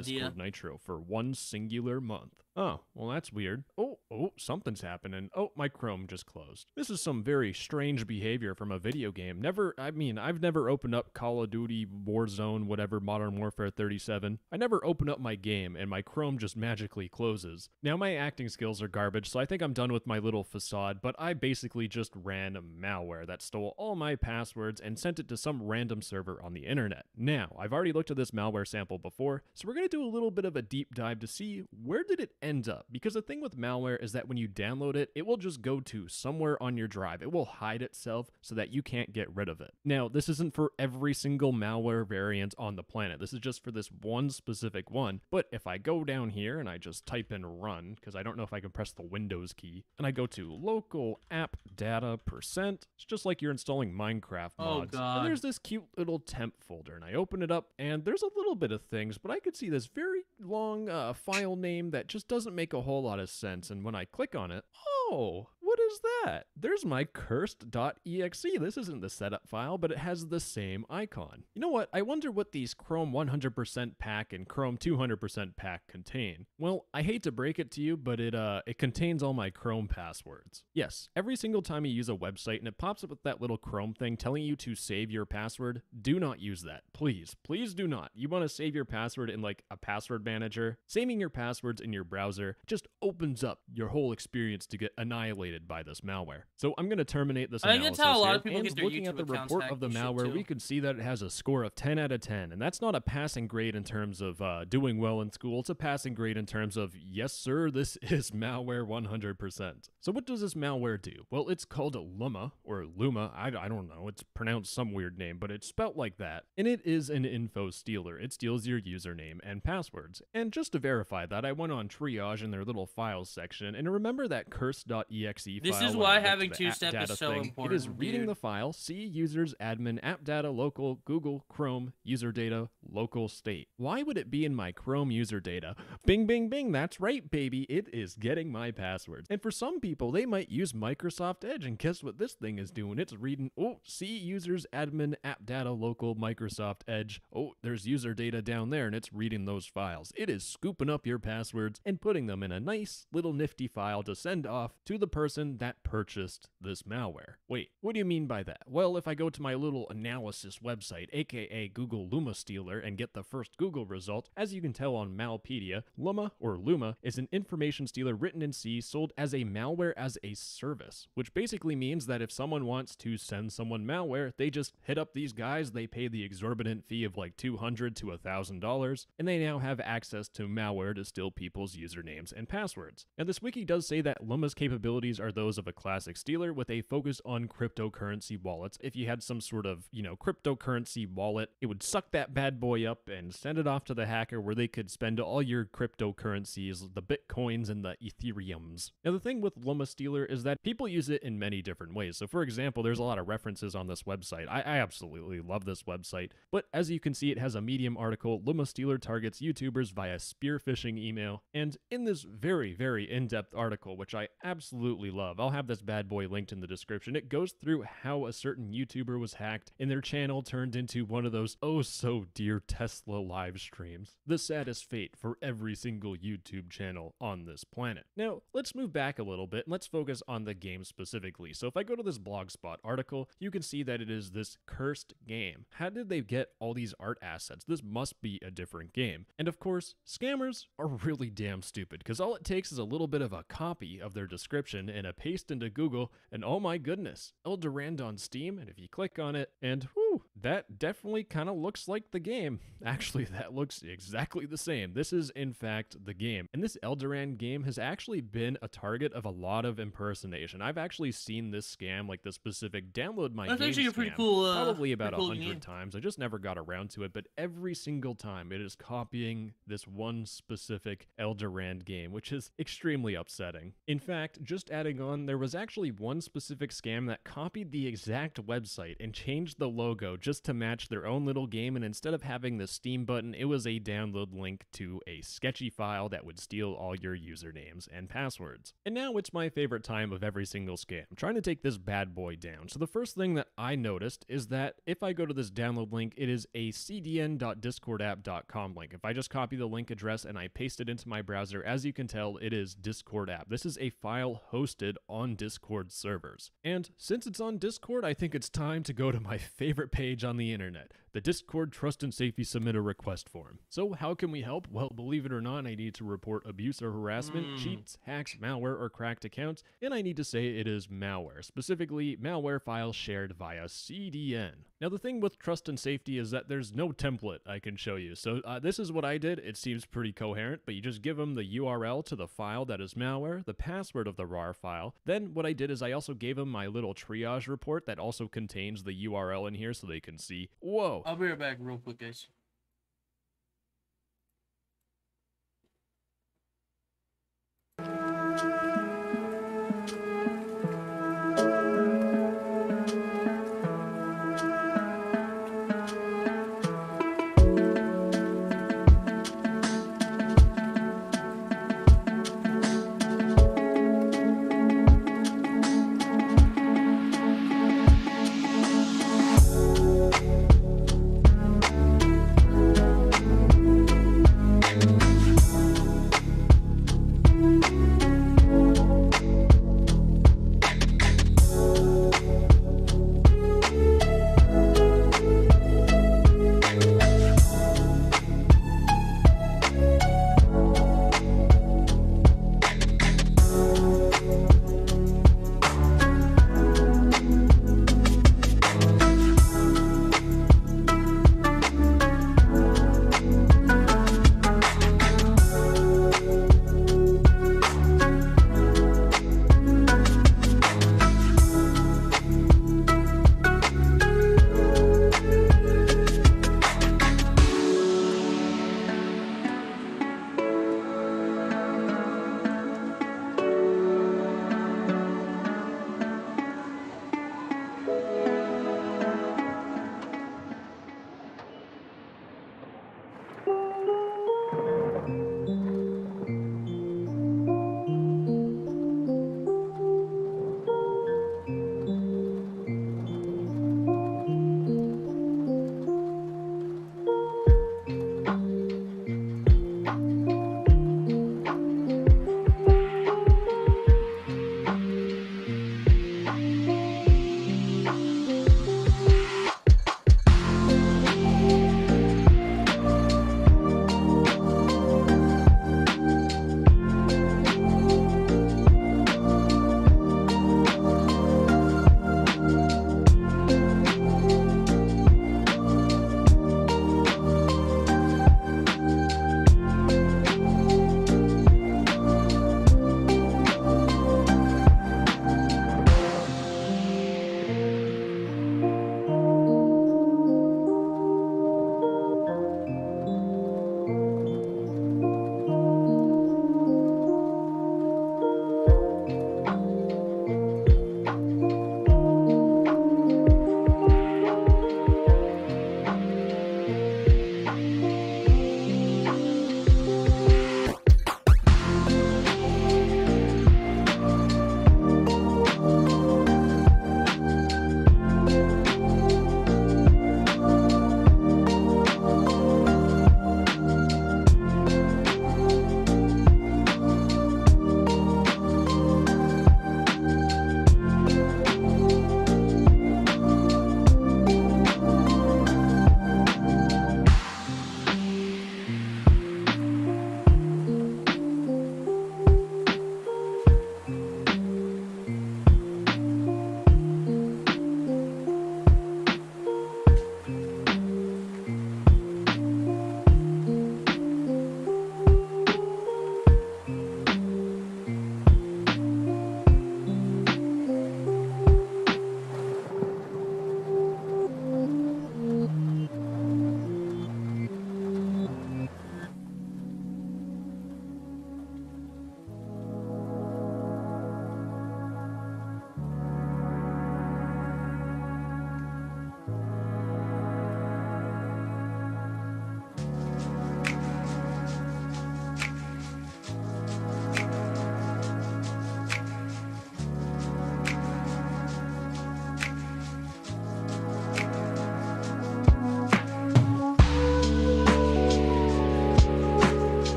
Discord Nitro for 1 singular month. Oh, well, that's weird. Oh, something's happening. Oh, my Chrome just closed. This is some very strange behavior from a video game. I've never opened up Call of Duty, Warzone, whatever, Modern Warfare 37. I never open up my game, and my Chrome just magically closes. Now, my acting skills are garbage, so I think I'm done with my little facade, but I basically just ran malware that stole all my passwords and sent it to some random server on the internet. Now, I've already looked at this malware sample before, so we're going to do a little bit of a deep dive to see where did it end up, because the thing with malware is that when you download it, it will just go to somewhere on your drive. It will hide itself so that you can't get rid of it. Now, this isn't for every single malware variant on the planet. This is just for this one specific one. But if I go down here and I just type in run, because I don't know if I can press the Windows key, and I go to local app data %, it's just like you're installing Minecraft mods. Oh, God. And there's this cute little temp folder, and I open it up, and there's a little bit of things, but I could see this very long file name that just doesn't make a whole lot of sense. And when I click on it, oh, what is that? There's my cursed.exe. This isn't the setup file, but it has the same icon. You know what? I wonder what these Chrome 100% pack and Chrome 200% pack contain. Well, I hate to break it to you, but it contains all my Chrome passwords. Yes, every single time you use a website and it pops up with that little Chrome thing telling you to save your password, do not use that. Please, please do not. You want to save your password in like a password manager? Saving your passwords in your browser just opens up your whole experience to get annihilated by identify this malware. So I'm going to terminate this I think analysis that's how a lot here, of people and get their looking at YouTube the accounts report hacked of the and shit, malware, too. we could see that it has a score of 10 out of 10, and that's not a passing grade in terms of doing well in school. It's a passing grade in terms of, yes sir, this is malware 100%. So what does this malware do? Well, it's called Luma, or Luma, I don't know, it's pronounced some weird name, but it's spelt like that. And it is an info stealer. It steals your username and passwords. And just to verify that, I went on Triage in their little files section, and remember that curse.exe file? This is when why I went to having the two-step app is data so thing? important, It is reading dude. the file, see users, admin, app data, local, Google, Chrome, user data, local state. Why would it be in my Chrome user data? Bing, bing, bing, that's right, baby, it is getting my passwords. And for some people, they might use Microsoft Edge, and guess what this thing is doing? It's reading, oh, see users, admin, app data, local, Microsoft Edge. Oh, there's user data down there, and it's reading those files. It is scooping up your passwords and putting them in a nice little nifty file to send off to the person that purchased this malware. Wait, what do you mean by that? Well, if I go to my little analysis website, aka Google Luma Stealer, and get the first Google result, as you can tell on Malpedia, Luma, or Luma, is an information stealer written in C sold as a malware as a service, which basically means that if someone wants to send someone malware, they just hit up these guys, they pay the exorbitant fee of like $200 to $1,000, and they now have access to malware to steal people's usernames and passwords. Now this wiki does say that Luma's capabilities are those of a classic stealer with a focus on cryptocurrency wallets. If you had some sort of, cryptocurrency wallet, it would suck that bad boy up and send it off to the hacker where they could spend all your cryptocurrencies, the Bitcoins and the Ethereums. Now the thing with Luma Stealer is that people use it in many different ways. So for example, there's a lot of references on this website. I absolutely love this website, but as you can see, it has a Medium article. Luma Stealer targets YouTubers via spear phishing email, and in this very, very in-depth article, which I absolutely love, I'll have this bad boy linked in the description, it goes through how a certain YouTuber was hacked and their channel turned into one of those oh so dear Tesla live streams. The saddest fate for every single YouTube channel on this planet. Now, let's move back a little bit and let's focus on the game specifically. So if I go to this Blogspot article, you can see that it is this cursed game. How did they get all these art assets? This must be a different game. And of course, scammers are really damn stupid, because all it takes is a little bit of a copy of their description and a paste into Google, and oh my goodness, Eldorand on Steam, and if you click on it, and whoo, that definitely kind of looks like the game. Actually, that looks exactly the same. This is in fact the game. And this Eldorand game has actually been a target of a lot of impersonation. I've actually seen this scam, like the specific download my That's game actually a pretty scam, cool, probably about pretty cool 100 game. times. I just never got around to it, but every single time it is copying this one specific Eldorand game, which is extremely upsetting. In fact, just adding on, there was actually one specific scam that copied the exact website and changed the logo just to match their own little game, and instead of having the Steam button, it was a download link to a sketchy file that would steal all your usernames and passwords. And now it's my favorite time of every single scam, trying to take this bad boy down. So the first thing that I noticed is that if I go to this download link, it is a cdn.discordapp.com link. If I just copy the link address and I paste it into my browser, as you can tell, it is Discord app. This is a file hosted on Discord servers. And since it's on Discord, I think it's time to go to my favorite page on the internet, the Discord Trust and Safety Submitter Request Form. So how can we help? Well, believe it or not, I need to report abuse or harassment, cheats, hacks, malware, or cracked accounts, and I need to say it is malware, specifically malware files shared via CDN. Now the thing with Trust and Safety is that there's no template I can show you, so this is what I did. It seems pretty coherent, but you just give them the URL to the file that is malware, the password of the RAR file. Then what I did is I also gave them my little triage report that also contains the URL in here so they can see, whoa. I'll be right back real quick, guys.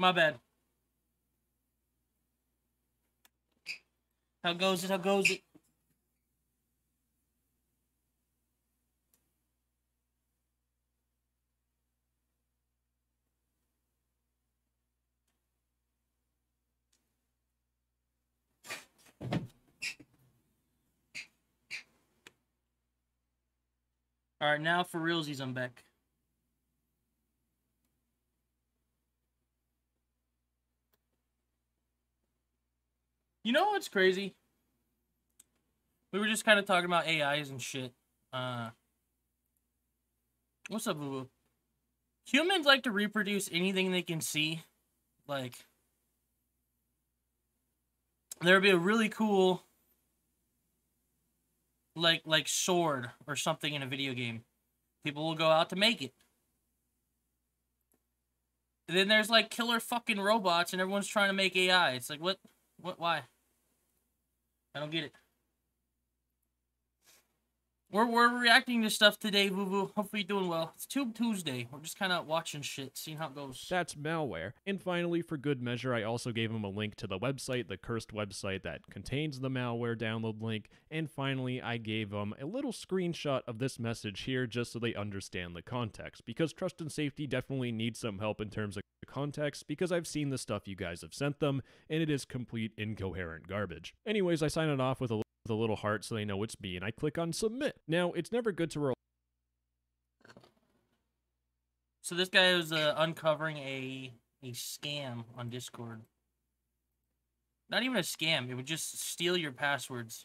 My bad. How goes it? How goes it? Alright, now for realsies, I'm back. You know what's crazy? We were just kind of talking about AIs and shit. What's up, boo-boo? Humans like to reproduce anything they can see. Like, there would be a really cool, like sword or something in a video game. People will go out to make it. And then there's like killer fucking robots and everyone's trying to make AI. It's like, what, why? I don't get it. We're reacting to stuff today, Boo Boo. Hopefully you're doing well. It's Tube Tuesday. We're just kind of watching shit, seeing how it goes. That's malware. And finally, for good measure, I also gave him a link to the website, the cursed website that contains the malware download link. And finally, I gave them a little screenshot of this message here just so they understand the context. Because Trust and Safety definitely needs some help in terms of context, because I've seen the stuff you guys have sent them, and it is complete incoherent garbage. Anyways, I sign it off with a little heart so they know it's me, and I click on submit. Now, it's never good to rely. So this guy was uncovering a scam on Discord. Not even a scam, it would just steal your passwords.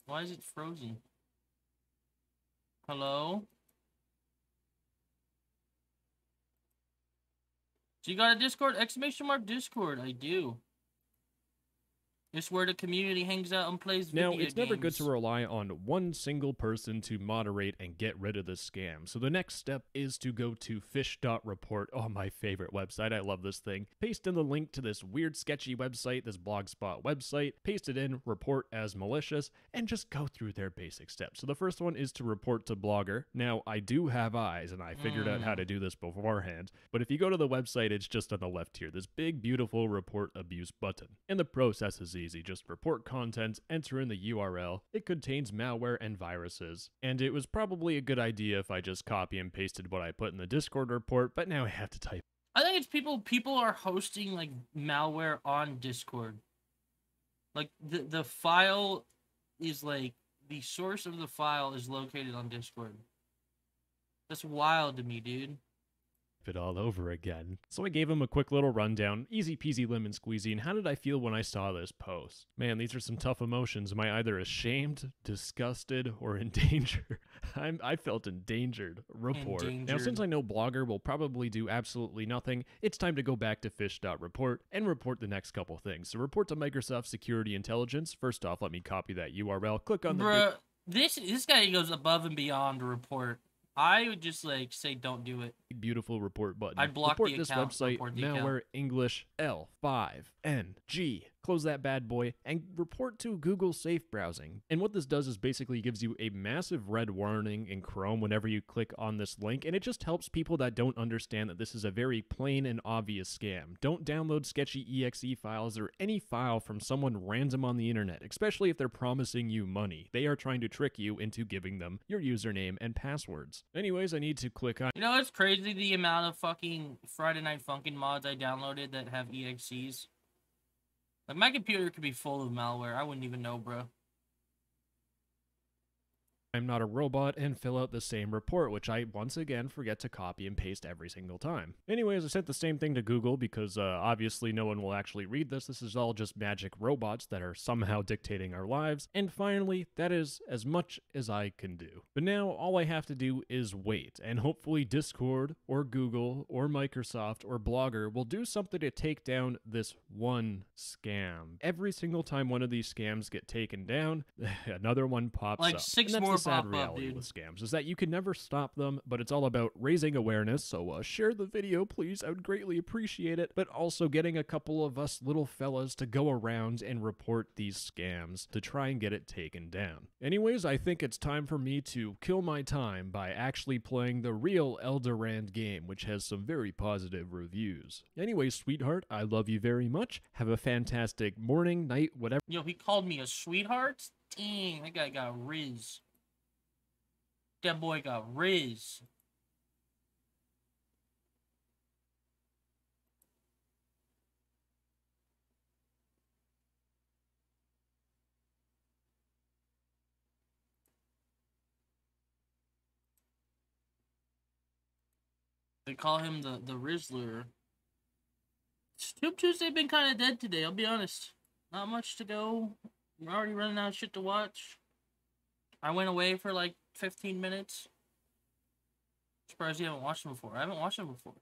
Why is it frozen? Hello? So you got a Discord? Exclamation mark Discord. I do. It's where the community hangs out and plays video games. Now, it's never good to rely on one single person to moderate and get rid of the scam. So the next step is to go to fish.report. Oh, my favorite website. I love this thing. Paste in the link to this weird, sketchy website, this Blogspot website. Paste it in, report as malicious, and just go through their basic steps. So the first one is to report to Blogger. Now, I do have eyes, and I figured out how to do this beforehand. But if you go to the website, it's just on the left here. This big, beautiful report abuse button. And the process is easy. Just report content, enter in the URL. It contains malware and viruses. And it was probably a good idea if I just copy and pasted what I put in the Discord report, but now I have to type. I think it's people are hosting like malware on Discord. Like the file is like the source of the file is located on Discord. That's wild to me, dude. It all over again. So I gave him a quick little rundown, easy peasy lemon squeezy, and how did I feel when I saw this post? Man, these are some tough emotions. Am I either ashamed, disgusted, or in danger? I felt endangered. Report. Now, since I know Blogger will probably do absolutely nothing, it's time to go back to fish.report and report the next couple things. So report to Microsoft Security Intelligence. First off, let me copy that URL. Click on the... Bruh, this guy goes above and beyond to report. I would just like say don't do it. Beautiful report button. I'd block report the this account. website, malware English L5NG. Close that bad boy and report to Google Safe Browsing. And what this does is basically gives you a massive red warning in Chrome whenever you click on this link, and it just helps people that don't understand that this is a very plain and obvious scam. Don't download sketchy exe files or any file from someone random on the internet, especially if they're promising you money. They are trying to trick you into giving them your username and passwords. Anyways, I need to click on... You know, it's crazy the amount of fucking Friday Night Funkin' mods I downloaded that have EXEs. Like, my computer could be full of malware. I wouldn't even know, bro. I'm not a robot and fill out the same report, which I once again forget to copy and paste every single time. Anyways, I sent the same thing to Google because obviously no one will actually read this. This is all just magic robots that are somehow dictating our lives. And finally, that is as much as I can do. But now all I have to do is wait, and hopefully Discord or Google or Microsoft or Blogger will do something to take down this one scam. Every single time one of these scams get taken down, another one pops up. Like 6 more sad pop up, reality dude. with scams is that you can never stop them, but it's all about raising awareness. So share the video, please. I would greatly appreciate it. But also getting a couple of us little fellas to go around and report these scams to try and get it taken down. Anyways, I think it's time for me to kill my time by actually playing the real Eldorand game, which has some very positive reviews. Anyways, sweetheart, I love you very much. Have a fantastic morning, night, whatever. Yo, he called me a sweetheart? Dang, that guy got riz. That boy got riz. They call him the Rizzler. Tube Tuesday been kind of dead today, I'll be honest. Not much to go. We're already running out of shit to watch. I went away for like 15 minutes. Surprised you haven't watched them before. I haven't watched them before.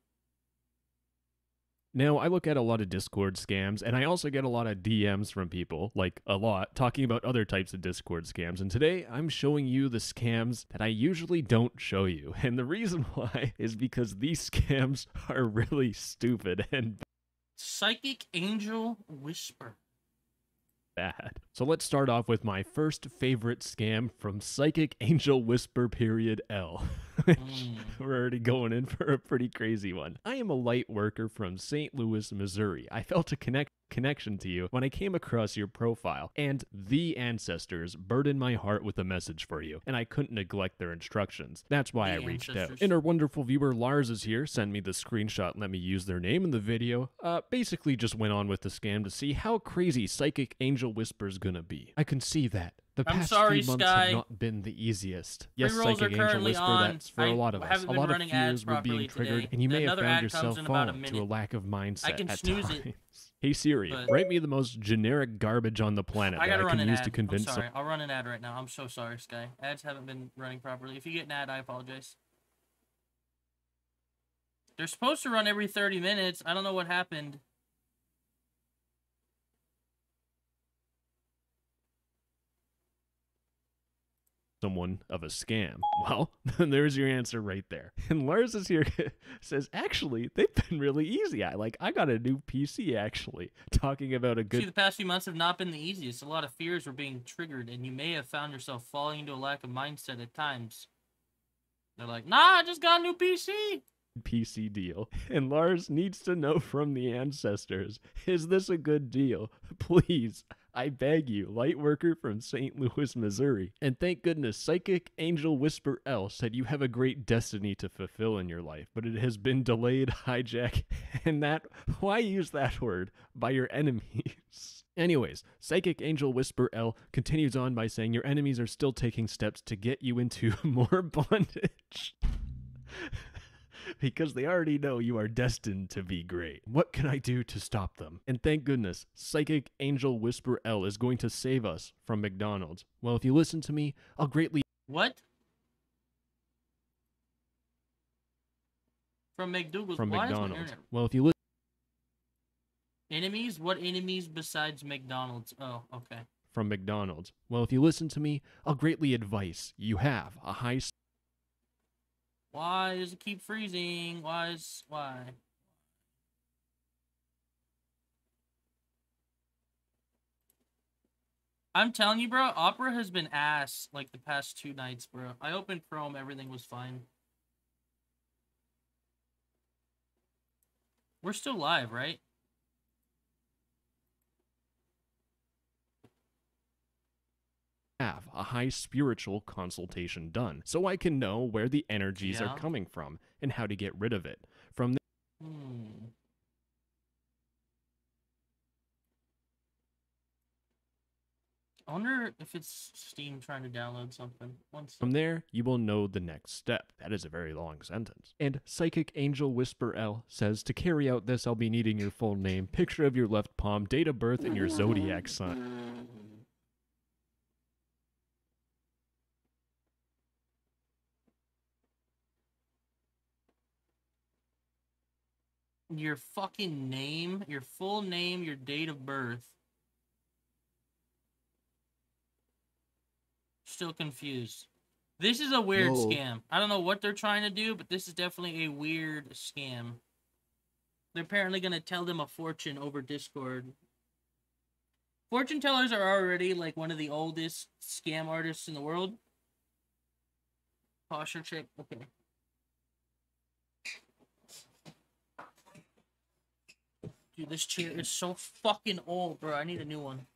Now, I look at a lot of Discord scams, and I also get a lot of DMs from people, like a lot, talking about other types of Discord scams. And today, I'm showing you the scams that I usually don't show you. And the reason why is because these scams are really stupid and Psychic Angel Whisper. bad. So let's start off with my first favorite scam from Psychic Angel Whisper L. We're already going in for a pretty crazy one. I am a light worker from St. Louis, Missouri. I felt a connection to you when I came across your profile, and the ancestors burdened my heart with a message for you, and I couldn't neglect their instructions. That's why I reached out. And our wonderful viewer Lars is here, sent me the screenshot and let me use their name in the video. Basically just went on with the scam to see how crazy Psychic Angel Whisper's gonna be. I can see that. The past few months have not been the easiest. Yes, Psychic Angel Whisper, that's for a lot of us. A lot of fears were being triggered, and you may have found yourself falling to a lack of mindset at times. Hey Siri, write me the most generic garbage on the planet that I can use to convince. I'm sorry, I'll run an ad right now. I'm so sorry, Sky. Ads haven't been running properly. If you get an ad, I apologize. They're supposed to run every 30 minutes. I don't know what happened. Someone of a scam. Well, there's your answer right there. And Lars is here, says, actually, they've been really easy. I got a new PC, actually. Talking about a good... See, the past few months have not been the easiest. A lot of fears were being triggered, and you may have found yourself falling into a lack of mindset at times. They're like, nah, I just got a new PC deal. And Lars needs to know from the ancestors, is this a good deal? Please, I beg you, light worker from St. Louis, Missouri. And thank goodness, Psychic Angel Whisper L said you have a great destiny to fulfill in your life, but it has been delayed, hijacked, and why use that word, by your enemies. Anyways, Psychic Angel Whisper L continues on by saying your enemies are still taking steps to get you into more bondage. Because they already know you are destined to be great. What can I do to stop them? And thank goodness, Psychic Angel Whisper L is going to save us from McDonald's. Well, if you listen to me, I'll greatly... What? From McDougal's? From Why McDonald's. Well, if you listen... Enemies? What enemies besides McDonald's? Oh, okay. From McDonald's. Well, if you listen to me, I'll greatly advise you have a high... Why does it keep freezing? Why? I'm telling you, bro, Opera has been ass, like, the past 2 nights, bro. I opened Chrome, everything was fine. We're still live, right? Have a high spiritual consultation done so I can know where the energies are coming from and how to get rid of it. From there, I wonder if it's Steam trying to download something. From there, you will know the next step. That is a very long sentence. And Psychic Angel Whisper L says, to carry out this, I'll be needing your full name, picture of your left palm, date of birth, and your zodiac sign. Your fucking name, your full name, your date of birth. Still confused. This is a weird Whoa. scam. I don't know what they're trying to do, but this is definitely a weird scam. They're apparently going to tell them a fortune over Discord. Fortune tellers are already like one of the oldest scam artists in the world. Posture check. Okay. Dude, this chair is so fucking old, bro. I need a new one.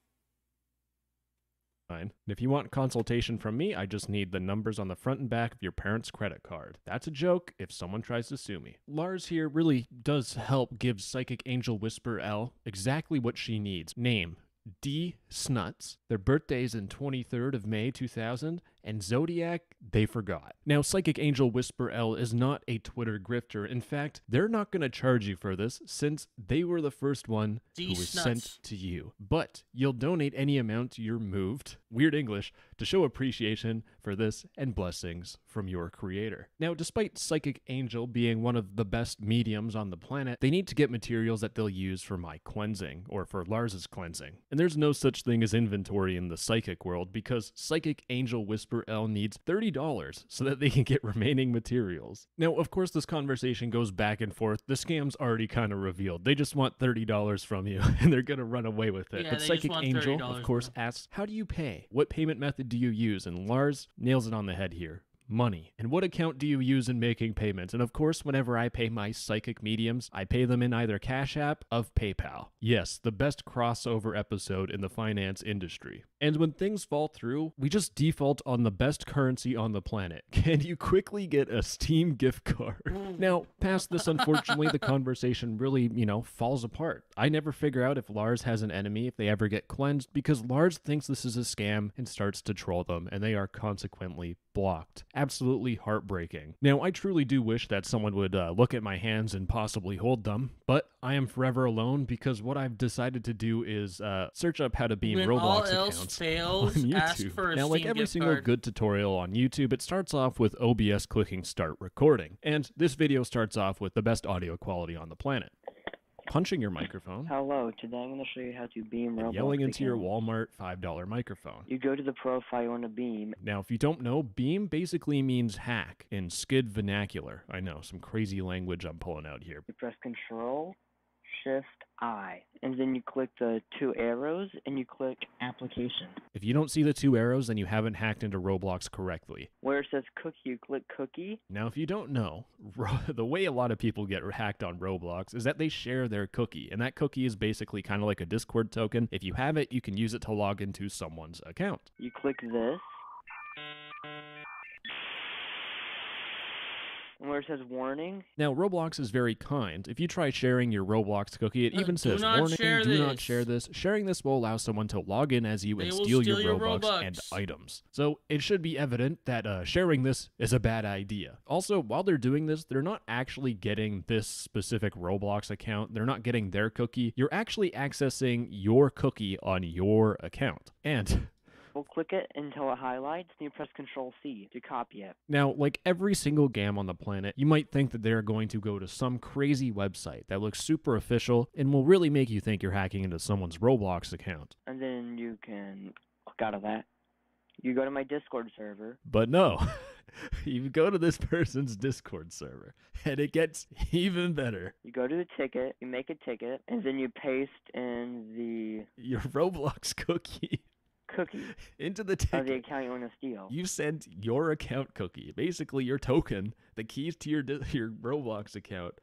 Fine. And if you want consultation from me, I just need the numbers on the front and back of your parents' credit card. That's a joke if someone tries to sue me. Lars here really does help give Psychic Angel Whisper L exactly what she needs. Name, D. Snuts. Their birthday's in 23rd of May 2000, and Zodiac, they forgot. Now, Psychic Angel Whisper L is not a Twitter grifter. In fact, they're not going to charge you for this since they were the first one who was sent to you. But you'll donate any amount you're moved, weird English, to show appreciation for this and blessings from your creator. Now, despite Psychic Angel being one of the best mediums on the planet, they need to get materials that they'll use for my cleansing, or for Lars's cleansing. And there's no such thing as inventory in the psychic world because Psychic Angel Whisper L needs $30 so that they can get remaining materials. Now, of course, this conversation goes back and forth. The scam's already kind of revealed. They just want $30 from you, and they're gonna run away with it. Yeah, but they Psychic just want Angel, $30, of course, asks, how do you pay? What payment method do you use? And Lars nails it on the head here. Money. And what account do you use in making payments? And of course, whenever I pay my psychic mediums, I pay them in either Cash App of PayPal. Yes, the best crossover episode in the finance industry. And when things fall through, we just default on the best currency on the planet. Can you quickly get a Steam gift card? Now, past this, unfortunately, the conversation really, falls apart. I never figure out if Lars has an enemy if they ever get cleansed because Lars thinks this is a scam and starts to troll them, and they are consequently blocked. Absolutely heartbreaking. Now, I truly do wish that someone would look at my hands and possibly hold them, but I am forever alone because what I've decided to do is search up how to beam When Roblox all accounts else fails, on ask YouTube. for a Now, like Steam every gift single card. good tutorial on YouTube, it starts off with OBS clicking start recording, and this video starts off with the best audio quality on the planet. Punching your microphone, Hello, today I'm going to show you how to beam and Roblox yelling into your account. Walmart $5 microphone. You go to the profile you want to beam. Now, if you don't know, beam basically means hack in skid vernacular. I know, some crazy language I'm pulling out here. You press Control, Shift, I, and then you click the two arrows and you click Application. If you don't see the two arrows, then you haven't hacked into Roblox correctly. Where it says Cookie, you click Cookie. Now, if you don't know, the way a lot of people get hacked on Roblox is that they share their cookie, and that cookie is basically kind of like a Discord token. If you have it, you can use it to log into someone's account. You click this. And where it says warning. Now, Roblox is very kind. If you try sharing your Roblox cookie, it even says, warning, do not share this. Sharing this will allow someone to log in as you and steal your Robux and items. So it should be evident that sharing this is a bad idea. Also, while they're doing this, they're not actually getting this specific Roblox account. They're not getting their cookie. You're actually accessing your cookie on your account. And We'll click it until it highlights, then you press Control C to copy it. now, like every single GAM on the planet, you might think that they're going to go to some crazy website that looks super official and will really make you think you're hacking into someone's Roblox account. And then you can click out of that. You go to my Discord server. But no, you go to this person's Discord server, and it gets even better. You go to the ticket, you make a ticket, and then you paste in Your Roblox cookie cookie into the of ticket. the account you want to steal. You sent your account cookie, basically your token, the keys to your Roblox account,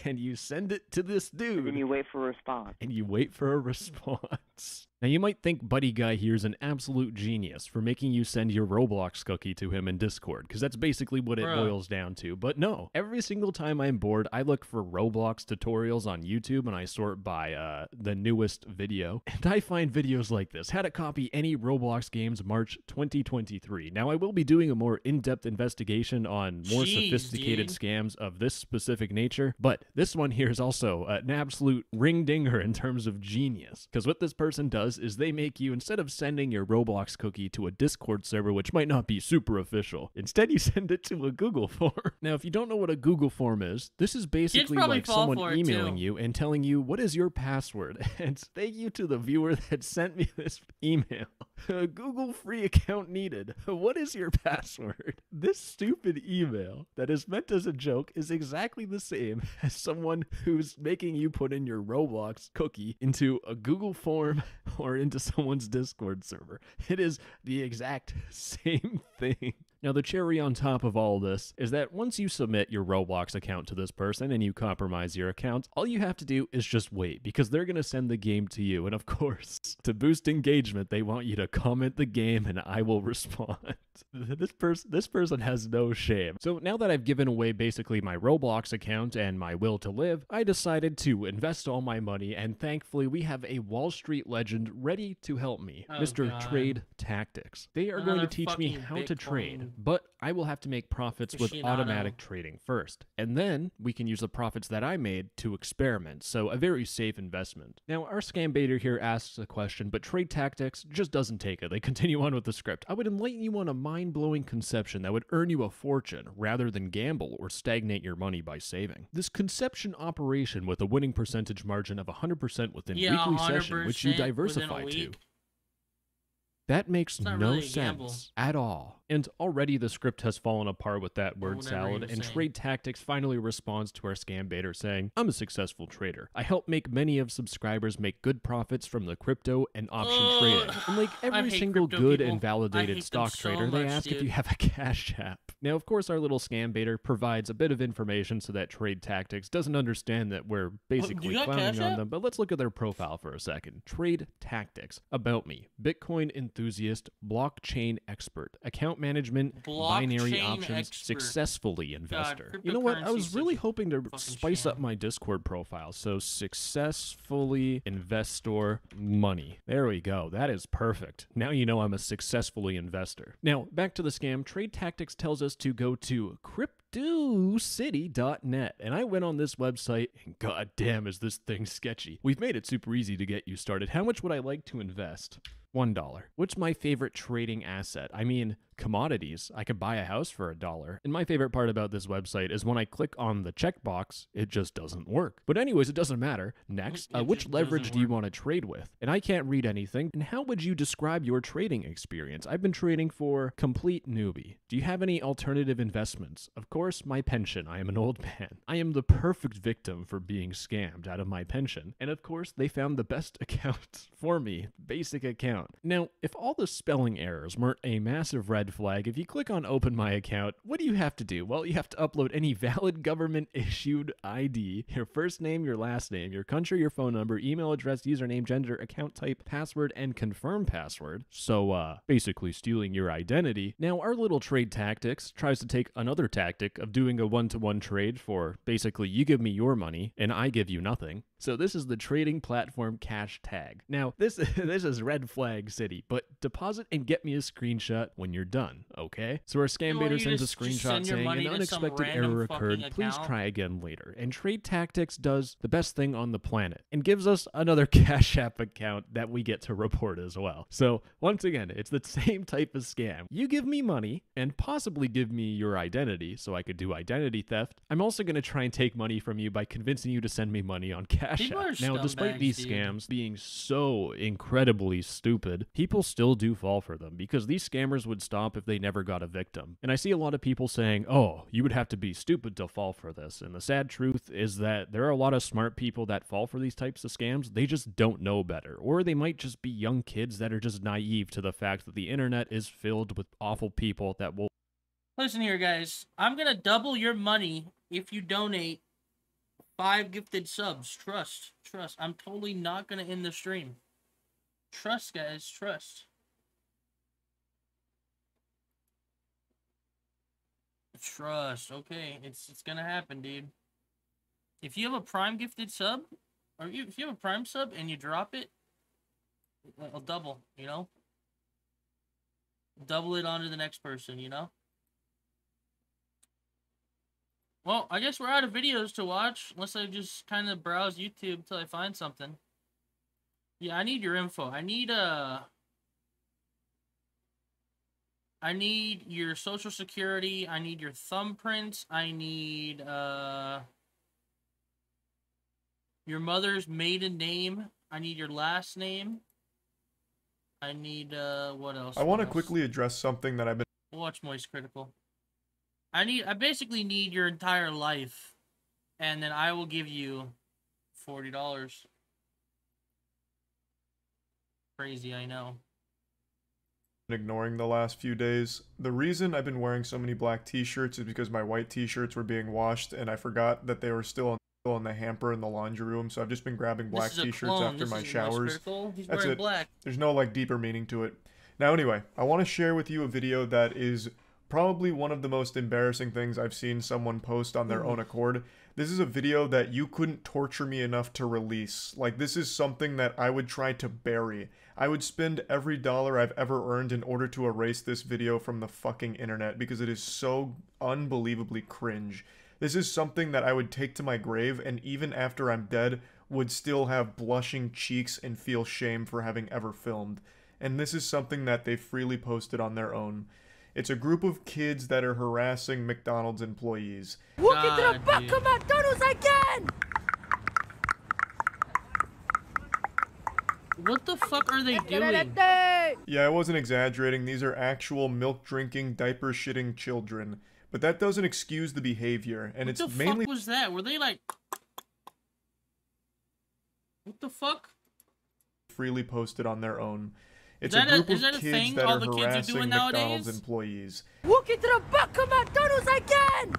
and you send it to this dude. And then you wait for a response. And you wait for a response. Now, you might think Buddy Guy here is an absolute genius for making you send your Roblox cookie to him in Discord, because that's basically what it boils down to. But no, every single time I'm bored, I look for Roblox tutorials on YouTube, and I sort by the newest video. And I find videos like this, how to copy any Roblox games March 2023. Now, I will be doing a more in-depth investigation on more sophisticated scams of this specific nature, but this one here is also an absolute ring-dinger in terms of genius. Because what this person does is they make you, instead of sending your Roblox cookie to a Discord server, which might not be super official, instead you send it to a Google form. Now, if you don't know what a Google form is, this is basically like someone emailing you and telling you, what is your password? And thank you to the viewer that sent me this email. A Google free account needed. What is your password? This stupid email that is meant as a joke is exactly the same as someone who's making you put in your Roblox cookie into a Google form or into someone's Discord server. It is the exact same thing. Now, the cherry on top of all this is that once you submit your Roblox account to this person and you compromise your account, all you have to do is just wait, because they're going to send the game to you. And of course, to boost engagement, they want you to comment the game and I will respond. This person has no shame. So now that I've given away basically my Roblox account and my will to live, I decided to invest all my money, and thankfully we have a Wall Street legend ready to help me, Mr. God. Trade Tactics. They are going to teach me how to trade, but I will have to make profits with automatic trading first, and then we can use the profits that I made to experiment, so a very safe investment. Now, our scam baiter here asks a question, but Trade Tactics just doesn't take it. They continue on with the script. I would enlighten you on a mind-blowing conception that would earn you a fortune rather than gamble or stagnate your money by saving. This conception operation with a winning percentage margin of 100% within weekly session, which you diversify to. That makes no really sense at all. And already the script has fallen apart with that word salad, and Trade Tactics finally responds to our scam baiter saying, I'm a successful trader. I help make many of subscribers make good profits from the crypto and option trading. And like every single good and validated stock trader, they ask if you have a Cash App. Now, of course, our little scam baiter provides a bit of information so that Trade Tactics doesn't understand that we're basically clowning on them, but let's look at their profile for a second. Trade Tactics. About me. Bitcoin enthusiast, blockchain expert, account management, binary options, successfully investor. You know what? I was really hoping to spice up my Discord profile. So successfully investor money. There we go. That is perfect. Now you know I'm a successfully investor. Now, back to the scam. Trade Tactics tells us to go to CryptoCity.net, and I went on this website, and goddamn is this thing sketchy. We've made it super easy to get you started. How much would I like to invest? $1. What's my favorite trading asset? I mean, commodities. I could buy a house for $1. And my favorite part about this website is when I click on the checkbox, it just doesn't work. But anyways, it doesn't matter. Next, which leverage do you want to trade with? And I can't read anything. And how would you describe your trading experience? I've been trading for complete newbie. Do you have any alternative investments? Of course, my pension. I am an old man. I am the perfect victim for being scammed out of my pension. And of course, they found the best account for me. Basic account. Now, if all the spelling errors weren't a massive red flag, if you click on open my account, what do you have to do? Well, you have to upload any valid government issued ID, your first name, your last name, your country, your phone number, email address, username, gender, account type, password, and confirm password. So, basically stealing your identity. Now, our little Trade Tactics tries to take another tactic of doing a one-to-one trade for basically you give me your money and I give you nothing. So this is the trading platform Cash Tag. Now, this is red flag city, but deposit and get me a screenshot when you're done, okay? So our scam baiter sends a screenshot saying an unexpected error occurred. Please try again later. And Trade Tactics does the best thing on the planet and gives us another Cash App account that we get to report as well. So once again, it's the same type of scam. You give me money and possibly give me your identity so I could do identity theft. I'm also going to try and take money from you by convincing you to send me money on Cash App. Now, despite these scams being so incredibly stupid, people still do fall for them because these scammers would stop if they never got a victim. And I see a lot of people saying, oh, you would have to be stupid to fall for this. And the sad truth is that there are a lot of smart people that fall for these types of scams. They just don't know better. Or they might just be young kids that are just naive to the fact that the internet is filled with awful people that will... Listen here, guys. I'm going to double your money if you donate 5 gifted subs. Trust. I'm totally not going to end the stream. Trust, guys. Trust. Okay, it's going to happen, dude. If you have a Prime gifted sub, or if you have a Prime sub and you drop it, I'll double, you know? Double it onto the next person, you know? Well, I guess we're out of videos to watch, unless I just kind of browse YouTube until I find something. Yeah, I need your info. I need your social security. I need your thumbprints. I need, your mother's maiden name. I need your last name. I need, what else? I want to What else? quickly address something that I've been... Watch Moist Critical. I basically need your entire life, and then I will give you $40. Crazy, I know. ignoring the last few days. The reason I've been wearing so many black t-shirts is because my white t-shirts were being washed and I forgot that they were still in the hamper in the laundry room, so I've just been grabbing black t-shirts after my showers. That's it. Black. There's no like deeper meaning to it. Now anyway, I want to share with you a video that is probably one of the most embarrassing things I've seen someone post on their own accord. This is a video that you couldn't torture me enough to release. Like, this is something that I would try to bury. I would spend every dollar I've ever earned in order to erase this video from the fucking internet because it is so unbelievably cringe. This is something that I would take to my grave, and even after I'm dead, would still have blushing cheeks and feel shame for having ever filmed. And this is something that they freely posted on their own. It's a group of kids that are harassing McDonald's employees. Walk into the back of McDonald's again! What the fuck are they doing? Yeah, I wasn't exaggerating. These are actual milk-drinking, diaper-shitting children. But that doesn't excuse the behavior, and it's mainly... What the fuck was that? Were they like... What the fuck? Freely posted on their own. It's Is a that group a of kids thing that all are the kids are harassing doing McDonald's nowadays? employees. Walk into the back of McDonald's again!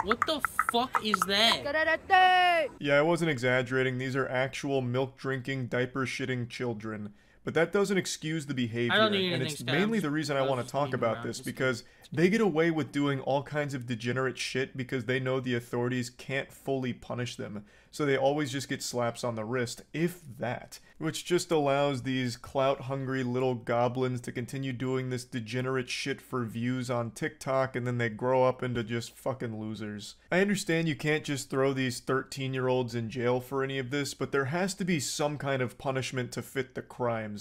What the fuck is that? Yeah, I wasn't exaggerating. These are actual milk-drinking, diaper-shitting children. But that doesn't excuse the behavior, and it's mainly the reason I want to talk about this, because they get away with doing all kinds of degenerate shit because they know the authorities can't fully punish them, so they always just get slaps on the wrist, if that. Which just allows these clout-hungry little goblins to continue doing this degenerate shit for views on TikTok, and then they grow up into just fucking losers. I understand you can't just throw these 13-year-olds in jail for any of this, but there has to be some kind of punishment to fit the crimes.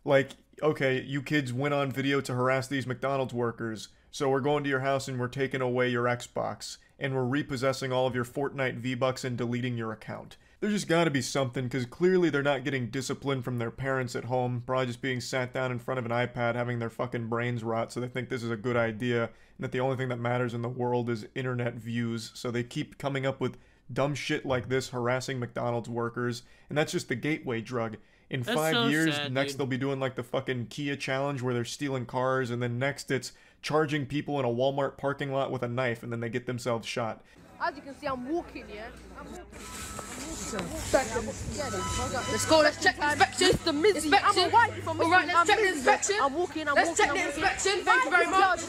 Like, okay, you kids went on video to harass these McDonald's workers, so we're going to your house and we're taking away your Xbox, and we're repossessing all of your Fortnite V-Bucks and deleting your account. There's just gotta be something, because clearly they're not getting discipline from their parents at home, probably just being sat down in front of an iPad having their fucking brains rot, so they think this is a good idea, and that the only thing that matters in the world is internet views, so they keep coming up with dumb shit like this, harassing McDonald's workers, and that's just the gateway drug. In That's 5 so years, sad, next dude. they'll be doing like the fucking Kia challenge where they're stealing cars, and then next it's charging people in a Walmart parking lot with a knife, and then they get themselves shot. As you can see, I'm walking, yeah? Let's go, let's check the inspection. Inspection. Alright, let's check the inspection. I'm walking, let's check the inspection. Thank you very much.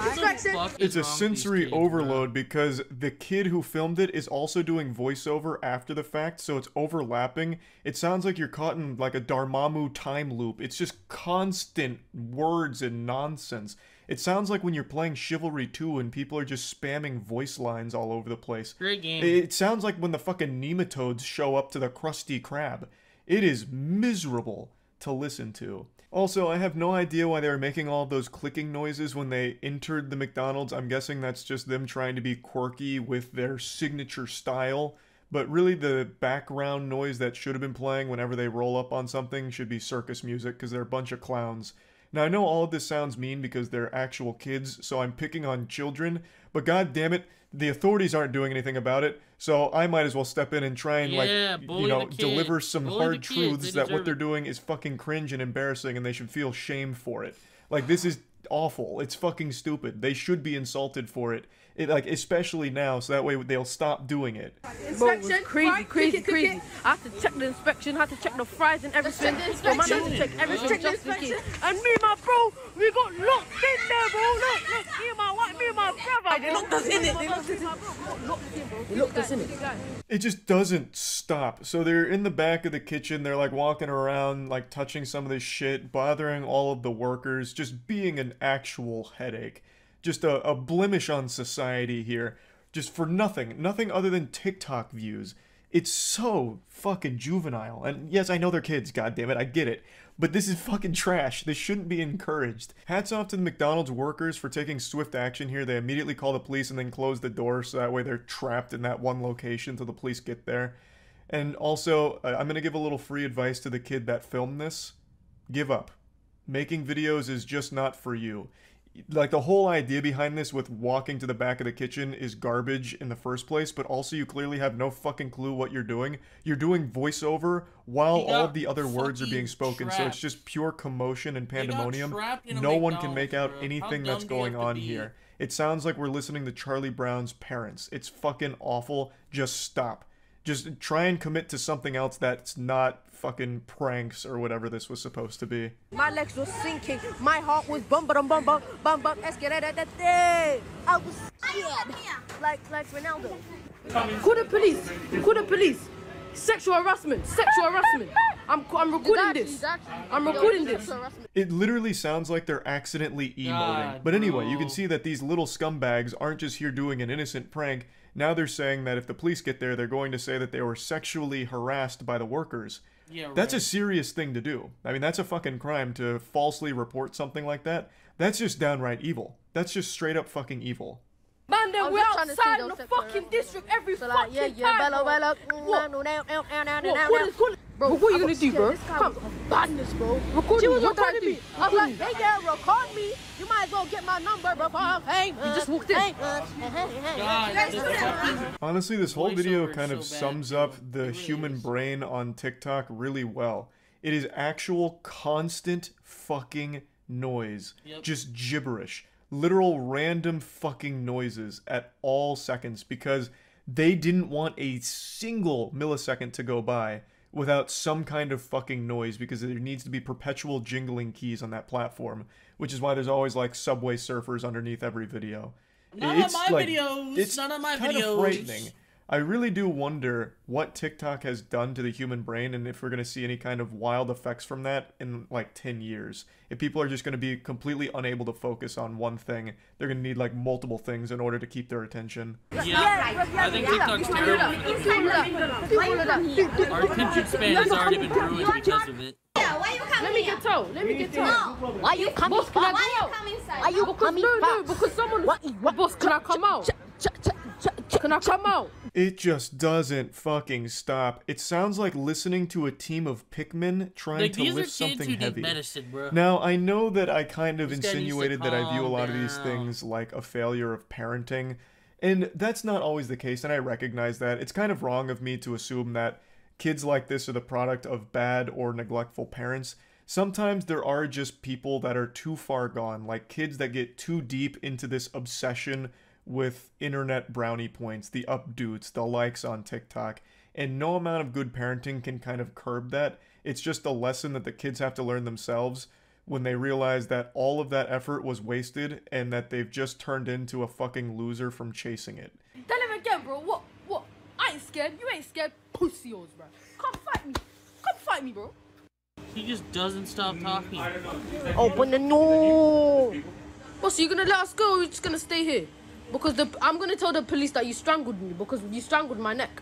Inspection. It's a sensory overload because the kid who filmed it is also doing voiceover after the fact, so it's overlapping. It sounds like you're caught in like a Dormammu time loop. It's just constant words and nonsense. It sounds like when you're playing Chivalry 2 and people are just spamming voice lines all over the place. Great game. It sounds like when the fucking nematodes show up to the Krusty Krab. It is miserable to listen to. Also, I have no idea why they were making all those clicking noises when they entered the McDonald's. I'm guessing that's just them trying to be quirky with their signature style. But really, the background noise that should have been playing whenever they roll up on something should be circus music, because they're a bunch of clowns. Now, I know all of this sounds mean because they're actual kids, so I'm picking on children, but god damn it, the authorities aren't doing anything about it, so I might as well step in and try and, deliver some hard truths that what they're doing is fucking cringe and embarrassing, and they should feel shame for it. Like, this is awful. It's fucking stupid. They should be insulted for it. Especially now, so that way they'll stop doing it. Inspection. Crazy. I have to check the inspection, I have to check the fries and everything. So man, I have to check everything just in case. And me and my bro, we got locked in there, bro. Look, me and my brother. They locked us in it. They locked us in it. It just doesn't stop. So they're in the back of the kitchen, they're like walking around, like touching some of this shit, bothering all of the workers, just being an actual headache. Just a blemish on society here, just for nothing other than TikTok views. It's so fucking juvenile, and yes, I know they're kids, goddammit, I get it, but this is fucking trash. This shouldn't be encouraged. Hats off to the McDonald's workers for taking swift action here. They immediately call the police and then close the door, so that way they're trapped in that one location till the police get there. And also, I'm going to give a little free advice to the kid that filmed this. Give up. Making videos is just not for you. Like, the whole idea behind this with walking to the back of the kitchen is garbage in the first place, but also you clearly have no fucking clue what you're doing. You're doing voiceover while all of the other words are being spoken, so it's just pure commotion and pandemonium. No one can make out anything that's going on here. It sounds like we're listening to Charlie Brown's parents. It's fucking awful. Just stop. Just try and commit to something else that's not fucking pranks or whatever this was supposed to be. My legs were sinking. My heart was bum bum bum bum bum bum. I was scared. Like Ronaldo. Call the police. Call the police. Sexual harassment. Sexual harassment. I'm recording this. I'm recording this. It literally sounds like they're accidentally emoting. But anyway, you can see that these little scumbags aren't just here doing an innocent prank. Now they're saying that if the police get there, they're going to say that they were sexually harassed by the workers. Yeah, right. That's a serious thing to do. I mean, that's a fucking crime to falsely report something like that. That's just downright evil. That's just straight up fucking evil. Man, then we're outside in the fucking district every fucking time, bro. Bro, what are you gonna do, bro? Come, badness, bro. Record me. What did I do? I was like, hey, girl, record me. You might as well get my number, bro. Hey, you just walked in. Honestly, this whole video kind of sums up the human brain on TikTok really well. It is actual constant fucking noise. Just gibberish. Literal random fucking noises at all seconds because they didn't want a single millisecond to go by without some kind of fucking noise because there needs to be perpetual jingling keys on that platform, which is why there's always like Subway Surfers underneath every video. None of my videos. It's none of my videos. Kind of frightening. I really do wonder what TikTok has done to the human brain and if we're going to see any kind of wild effects from that in like 10 years. If people are just going to be completely unable to focus on one thing, they're going to need like multiple things in order to keep their attention. Yeah, I think TikTok's terrible. Our attention span has already been ruined because of it. Let me get told. Let me get told. Why you coming? Boss, can I come inside? Are you coming? No, because someone. Boss, can I come out? Can I come out? It just doesn't fucking stop. It sounds like listening to a team of Pikmin trying to lift something heavy. Now, I know that I kind of insinuated that I view a lot of these things like a failure of parenting, and that's not always the case, and I recognize that. It's kind of wrong of me to assume that kids like this are the product of bad or neglectful parents. Sometimes there are just people that are too far gone, like kids that get too deep into this obsession with internet brownie points, the updates, the likes on TikTok, and no amount of good parenting can kind of curb that. It's just a lesson that the kids have to learn themselves when they realize that all of that effort was wasted and that they've just turned into a fucking loser from chasing it. Tell him again, bro. What? I ain't scared. You ain't scared. Pussy yours, bro. Come fight me. Come fight me, bro. He just doesn't stop talking. Open the door. Boss, you gonna let us go or you just gonna stay here? Because I'm gonna tell the police that you strangled me because you strangled my neck.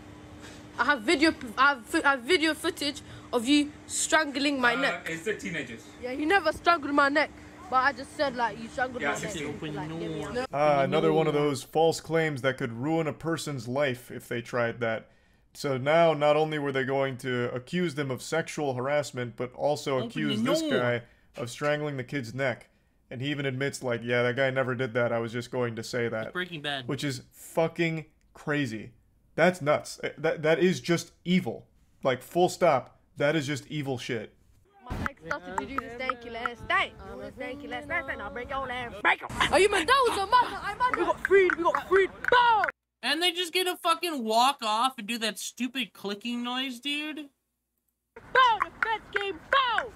I have video footage of you strangling my neck. Is it teenagers? Yeah, you never strangled my neck, but I just said like you strangled my neck. Another one of those false claims that could ruin a person's life if they tried that. So now, not only were they going to accuse them of sexual harassment, but also accuse this guy of strangling the kid's neck. And he even admits, like, yeah, that guy never did that. I was just going to say that. It's Breaking Bad. Which is fucking crazy. That's nuts. That is just evil. Like, full stop. That is just evil shit. Started to do the stanky last night. I'll break your leg. Break him. Are you Mendoza, mother? We got freed. Boom! And they just get to fucking walk off and do that stupid clicking noise, dude. Boom! The fence came. Boom!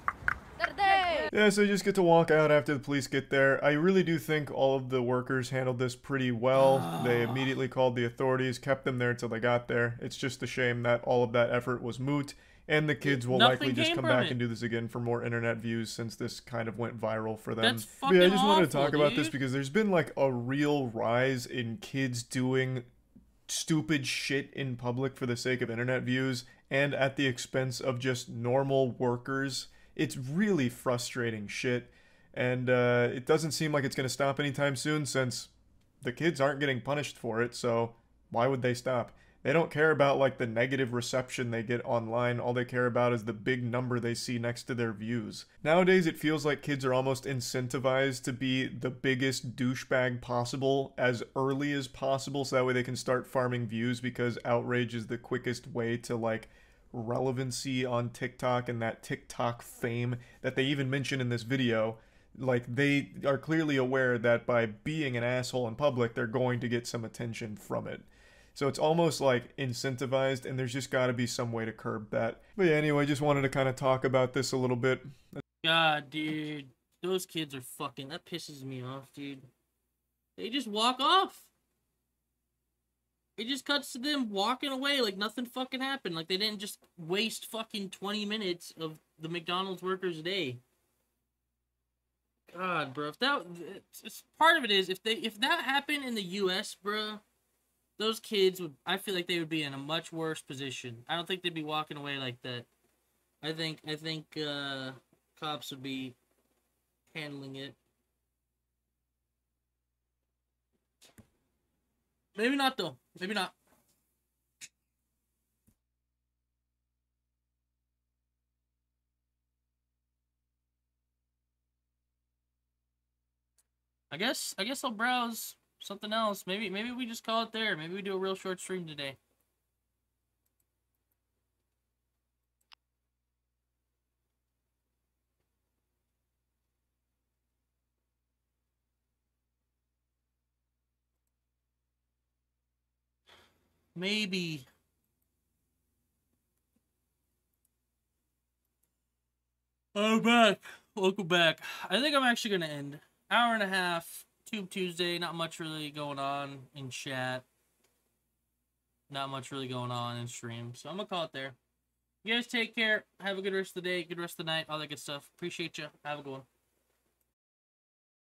Yeah, so you just get to walk out after the police get there. I really do think all of the workers handled this pretty well. They immediately called the authorities, kept them there until they got there. It's just a shame that all of that effort was moot, and the kids will likely just come back and do this again for more internet views since this kind of went viral for them. That's fucking yeah, I just wanted to awful, talk about dude. this because there's been like a real rise in kids doing stupid shit in public for the sake of internet views and at the expense of just normal workers. It's really frustrating shit, and it doesn't seem like it's going to stop anytime soon since the kids aren't getting punished for it, so why would they stop? They don't care about like the negative reception they get online. All they care about is the big number they see next to their views. Nowadays, it feels like kids are almost incentivized to be the biggest douchebag possible as early as possible, so that way they can start farming views, because outrage is the quickest way to like relevancy on TikTok and that TikTok fame that they even mention in this video. Like, they are clearly aware that by being an asshole in public, they're going to get some attention from it. So it's almost like incentivized, and there's just got to be some way to curb that. But yeah, anyway, just wanted to kind of talk about this a little bit. God, dude. Those kids are fucking... That pisses me off, dude. They just walk off. It just cuts to them walking away like nothing fucking happened. Like they didn't just waste fucking 20 minutes of the McDonald's workers' day. God, bro. If that... It's, part of it is, if that happened in the U.S., bro... Those kids would, I feel like they would be in a much worse position. I don't think they'd be walking away like that. I think cops would be handling it. Maybe not though. Maybe not. I guess I'll browse something else. Maybe we just call it there. Maybe we do a real short stream today. Maybe. Oh, back. Welcome back. I think I'm actually gonna end. Hour and a half. Tube Tuesday, not much really going on in chat. Not much really going on in stream. So I'm going to call it there. You guys take care. Have a good rest of the day, good rest of the night, all that good stuff. Appreciate you. Have a good one.